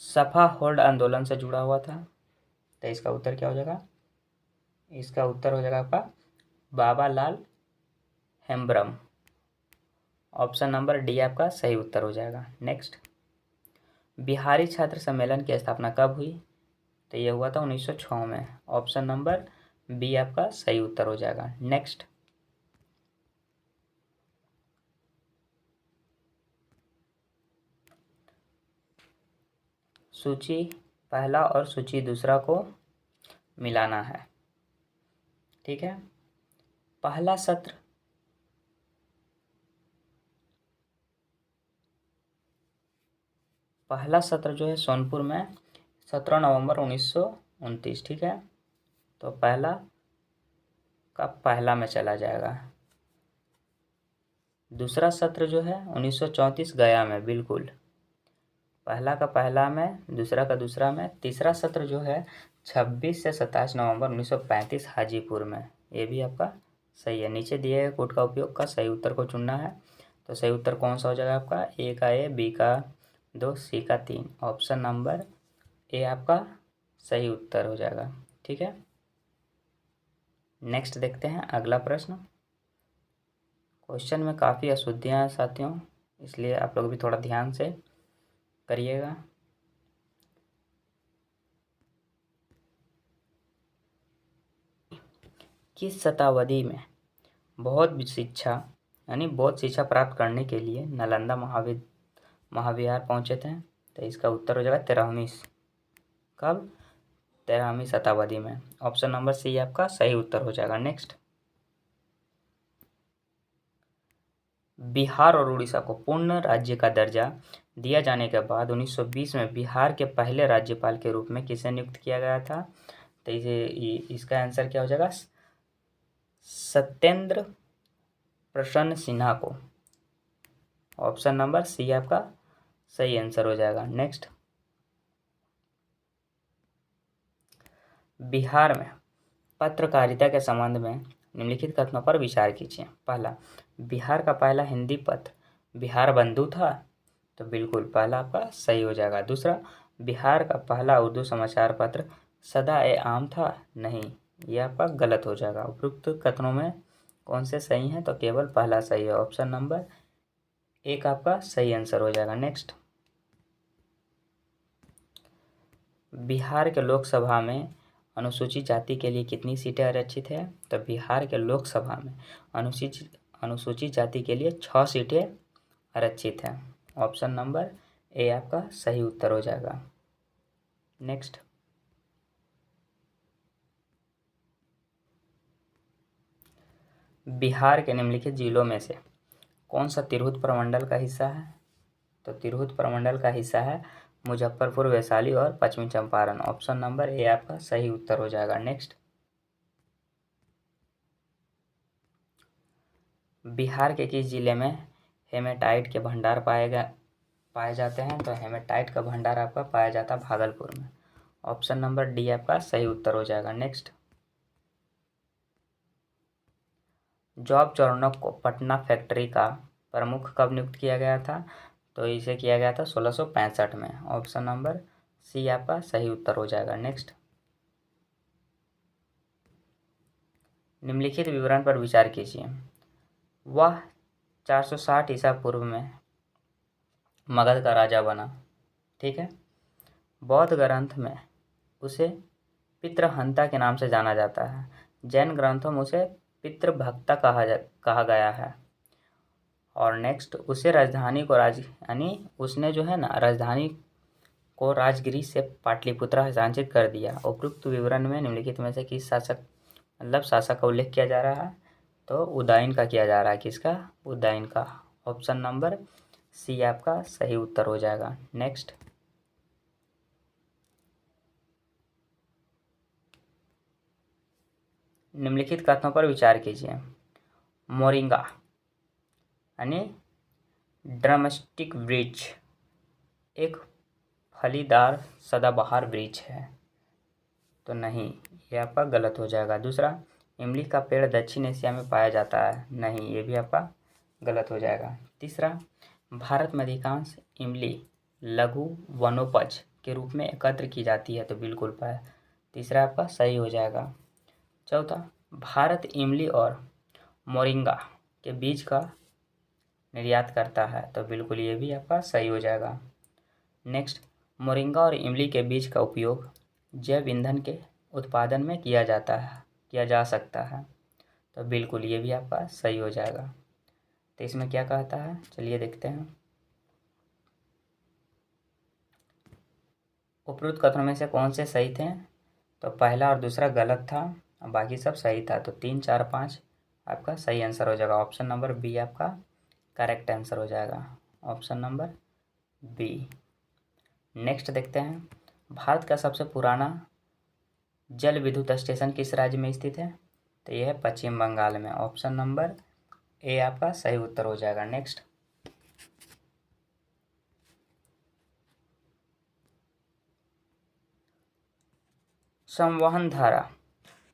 [SPEAKER 1] सफा होल्ड आंदोलन से जुड़ा हुआ था? तो इसका उत्तर क्या हो जाएगा, इसका उत्तर हो जाएगा आपका बाबा लाल हेम्ब्रम। ऑप्शन नंबर डी आपका सही उत्तर हो जाएगा। नेक्स्ट, बिहारी छात्र सम्मेलन की स्थापना कब हुई? तो यह हुआ था 1906 में। ऑप्शन नंबर बी आपका सही उत्तर हो जाएगा। नेक्स्ट, सूची पहला और सूची दूसरा को मिलाना है। ठीक है। पहला सत्र जो है सोनपुर में 17 नवंबर 1929। ठीक है। तो पहला का पहला में चला जाएगा। दूसरा सत्र जो है 1934 गया में, बिल्कुल पहला का पहला में, दूसरा का दूसरा में। तीसरा सत्र जो है 26 से 27 नवंबर 1935 हाजीपुर में, ये भी आपका सही है। नीचे दिए गए कोड का उपयोग का सही उत्तर को चुनना है। तो सही उत्तर कौन सा हो जाएगा आपका? ए का ए, बी का 2, सी का 3। ऑप्शन नंबर ए आपका सही उत्तर हो जाएगा। ठीक है, नेक्स्ट देखते हैं अगला प्रश्न। क्वेश्चन में काफ़ी अशुद्धियाँ हैं साथियों, इसलिए आप लोग भी थोड़ा ध्यान से करिएगा। किस शताब्दी में बौद्ध शिक्षा प्राप्त करने के लिए नालंदा महाविहार पहुंचे थे? तो इसका उत्तर हो जाएगा 13वीं। कब? 13वीं शताब्दी में। ऑप्शन नंबर सी आपका सही उत्तर हो जाएगा। नेक्स्ट, बिहार और उड़ीसा को पूर्ण राज्य का दर्जा दिया जाने के बाद 1920 में बिहार के पहले राज्यपाल के रूप में किसे नियुक्त किया गया था? तो इसका आंसर क्या हो जाएगा? सत्येंद्र प्रसन्न सिन्हा को। ऑप्शन नंबर सी आपका सही आंसर हो जाएगा। नेक्स्ट, बिहार में पत्रकारिता के संबंध में निम्नलिखित कथनों पर विचार कीजिए। पहला, बिहार का पहला हिंदी पत्र बिहार बंधु था, तो बिल्कुल पहला आपका सही हो जाएगा। दूसरा, बिहार का पहला उर्दू समाचार पत्र सदा ए आम था, नहीं, यह आपका गलत हो जाएगा। उपयुक्त कथनों में कौन से सही हैं? तो केवल पहला सही है। ऑप्शन नंबर एक आपका सही आंसर हो जाएगा। नेक्स्ट, बिहार के लोकसभा में अनुसूचित जाति के लिए कितनी सीटें आरक्षित है? तो बिहार के लोकसभा में अनुसूचित जाति के लिए 6 सीटें आरक्षित हैं। ऑप्शन नंबर ए आपका सही उत्तर हो जाएगा। नेक्स्ट, बिहार के निम्नलिखित जिलों में से कौन सा तिरहुत प्रमंडल का हिस्सा है? तो तिरहुत प्रमंडल का हिस्सा है मुजफ्फरपुर, वैशाली और पश्चिमी चंपारण। ऑप्शन नंबर ए आपका सही उत्तर हो जाएगा। नेक्स्ट, बिहार के किस जिले में हेमेटाइट के भंडार पाए जाते हैं? तो हेमेटाइट का भंडार आपका पाया जाता है भागलपुर में। ऑप्शन नंबर डी आपका सही उत्तर हो जाएगा। नेक्स्ट, जॉब चौर्नक को पटना फैक्ट्री का प्रमुख कब नियुक्त किया गया था? तो इसे किया गया था 1665 में। ऑप्शन नंबर सी आपका सही उत्तर हो जाएगा। नेक्स्ट, निम्नलिखित विवरण पर विचार कीजिए। वह 460 ईसा पूर्व में मगध का राजा बना। ठीक है, बौद्ध ग्रंथ में उसे पितृहंता के नाम से जाना जाता है। जैन ग्रंथों में उसे पितृभक्ता कहा गया है। और नेक्स्ट, उसे राजधानी को उसने जो है ना राजधानी को राजगिरी से पाटलिपुत्रा हस्तांतरित कर दिया। उपयुक्त विवरण में निम्नलिखित में से किस शासक का उल्लेख किया जा रहा है? तो उदयन का किया जा रहा है। किसका? उदयन का। ऑप्शन नंबर सी आपका सही उत्तर हो जाएगा। नेक्स्ट, निम्नलिखित कथनों पर विचार कीजिए। मोरिंगा यानी ड्रमस्टिक वृक्ष एक फलीदार सदाबहार वृक्ष है, तो नहीं, ये आपका गलत हो जाएगा। दूसरा, इमली का पेड़ दक्षिण एशिया में पाया जाता है, नहीं, ये भी आपका गलत हो जाएगा। तीसरा, भारत में अधिकांश इमली लघु वनोपज के रूप में एकत्र की जाती है, तो बिल्कुल पाया, तीसरा आपका सही हो जाएगा। चौथा, भारत इमली और मोरिंगा के बीज का निर्यात करता है, तो बिल्कुल ये भी आपका सही हो जाएगा। नेक्स्ट, मोरिंगा और इमली के बीज का उपयोग जैव ईंधन के उत्पादन में किया जा सकता है, तो बिल्कुल ये भी आपका सही हो जाएगा। तो इसमें क्या कहता है, चलिए देखते हैं। उपरोक्त कथनों में से कौन से सही थे? तो पहला और दूसरा गलत था, बाकी सब सही था, तो 3, 4, 5 आपका सही आंसर हो जाएगा। ऑप्शन नंबर बी आपका करेक्ट आंसर हो जाएगा। Option number B. नेक्स्ट देखते हैं, भारत का सबसे पुराना जल विद्युत स्टेशन किस राज्य में स्थित है? तो यह है पश्चिम बंगाल में। ऑप्शन नंबर ए आपका सही उत्तर हो जाएगा। नेक्स्ट, संवहन धारा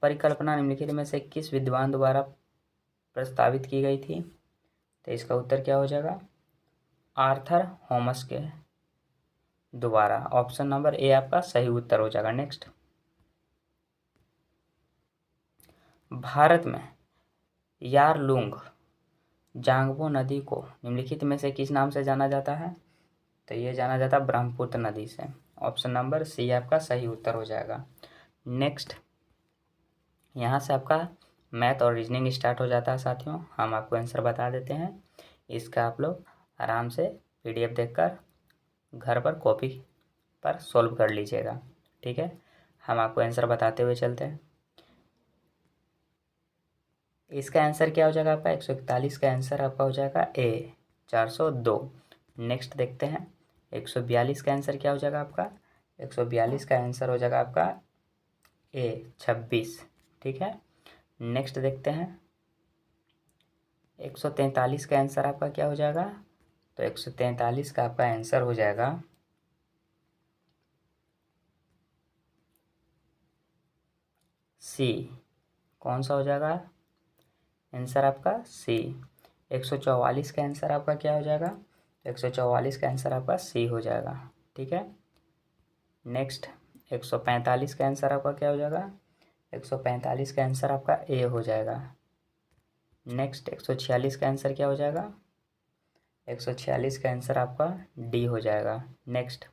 [SPEAKER 1] परिकल्पना निम्नलिखित में से किस विद्वान द्वारा प्रस्तावित की गई थी? तो इसका उत्तर क्या हो जाएगा? आर्थर होमस के द्वारा। ऑप्शन नंबर ए आपका सही उत्तर हो जाएगा। नेक्स्ट, भारत में यारलुंग जांगबो नदी को निम्नलिखित में से किस नाम से जाना जाता है? तो ये जाना जाता है ब्रह्मपुत्र नदी से। ऑप्शन नंबर सी आपका सही उत्तर हो जाएगा। नेक्स्ट, यहाँ से आपका मैथ और रीजनिंग स्टार्ट हो जाता है साथियों। हम आपको आंसर बता देते हैं। इसका आप लोग आराम से पीडीएफ देखकर घर पर कॉपी पर सॉल्व कर लीजिएगा। ठीक है, हम आपको आंसर बताते हुए चलते हैं। इसका आंसर क्या हो जाएगा आपका? 141 का आंसर आपका हो जाएगा ए 402। नेक्स्ट देखते हैं, 142 का आंसर क्या हो जाएगा आपका? 142 का आंसर हो जाएगा आपका ए 26। ठीक है, नेक्स्ट देखते हैं, 143 का आंसर आपका क्या हो जाएगा? तो 143 का आपका आंसर हो जाएगा सी। कौन सा हो जाएगा आंसर आपका? सी। 144 का आंसर आपका क्या हो जाएगा? 144 का आंसर आपका सी हो जाएगा। ठीक है, नेक्स्ट 145 का आंसर आपका क्या हो जाएगा? 145 का आंसर आपका ए हो जाएगा। नेक्स्ट 146 का आंसर क्या हो जाएगा? 146 का आंसर आपका डी हो जाएगा। नेक्स्ट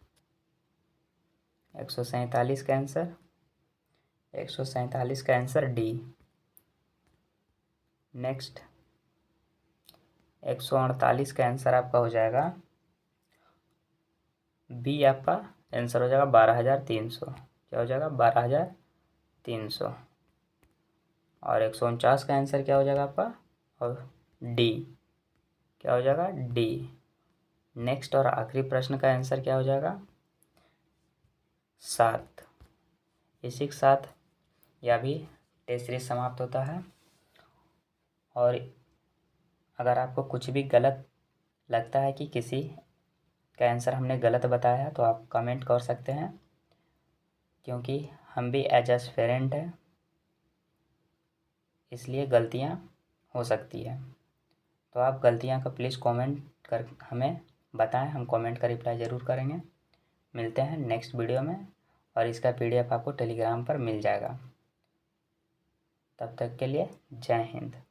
[SPEAKER 1] 147 का आंसर, 147 का आंसर डी। नेक्स्ट 148 का आंसर आपका हो जाएगा बी। आपका आंसर हो जाएगा 12,300। क्या हो जाएगा? 12,300। और 149 का आंसर क्या हो जाएगा आपका? और डी। क्या हो जाएगा? डी। नेक्स्ट और आखिरी प्रश्न का आंसर क्या हो जाएगा? 7। इसी के साथ यह भी टेस्ट सीरीज समाप्त होता है। और अगर आपको कुछ भी गलत लगता है कि किसी का आंसर हमने गलत बताया तो आप कमेंट कर सकते हैं, क्योंकि हम भी एज एस्पिरेंट हैं, इसलिए गलतियां हो सकती है। तो आप गलतियां का प्लीज़ कमेंट कर हमें बताएं, हम कमेंट का रिप्लाई ज़रूर करेंगे। मिलते हैं नेक्स्ट वीडियो में, और इसका पीडीएफ आपको टेलीग्राम पर मिल जाएगा। तब तक के लिए जय हिंद।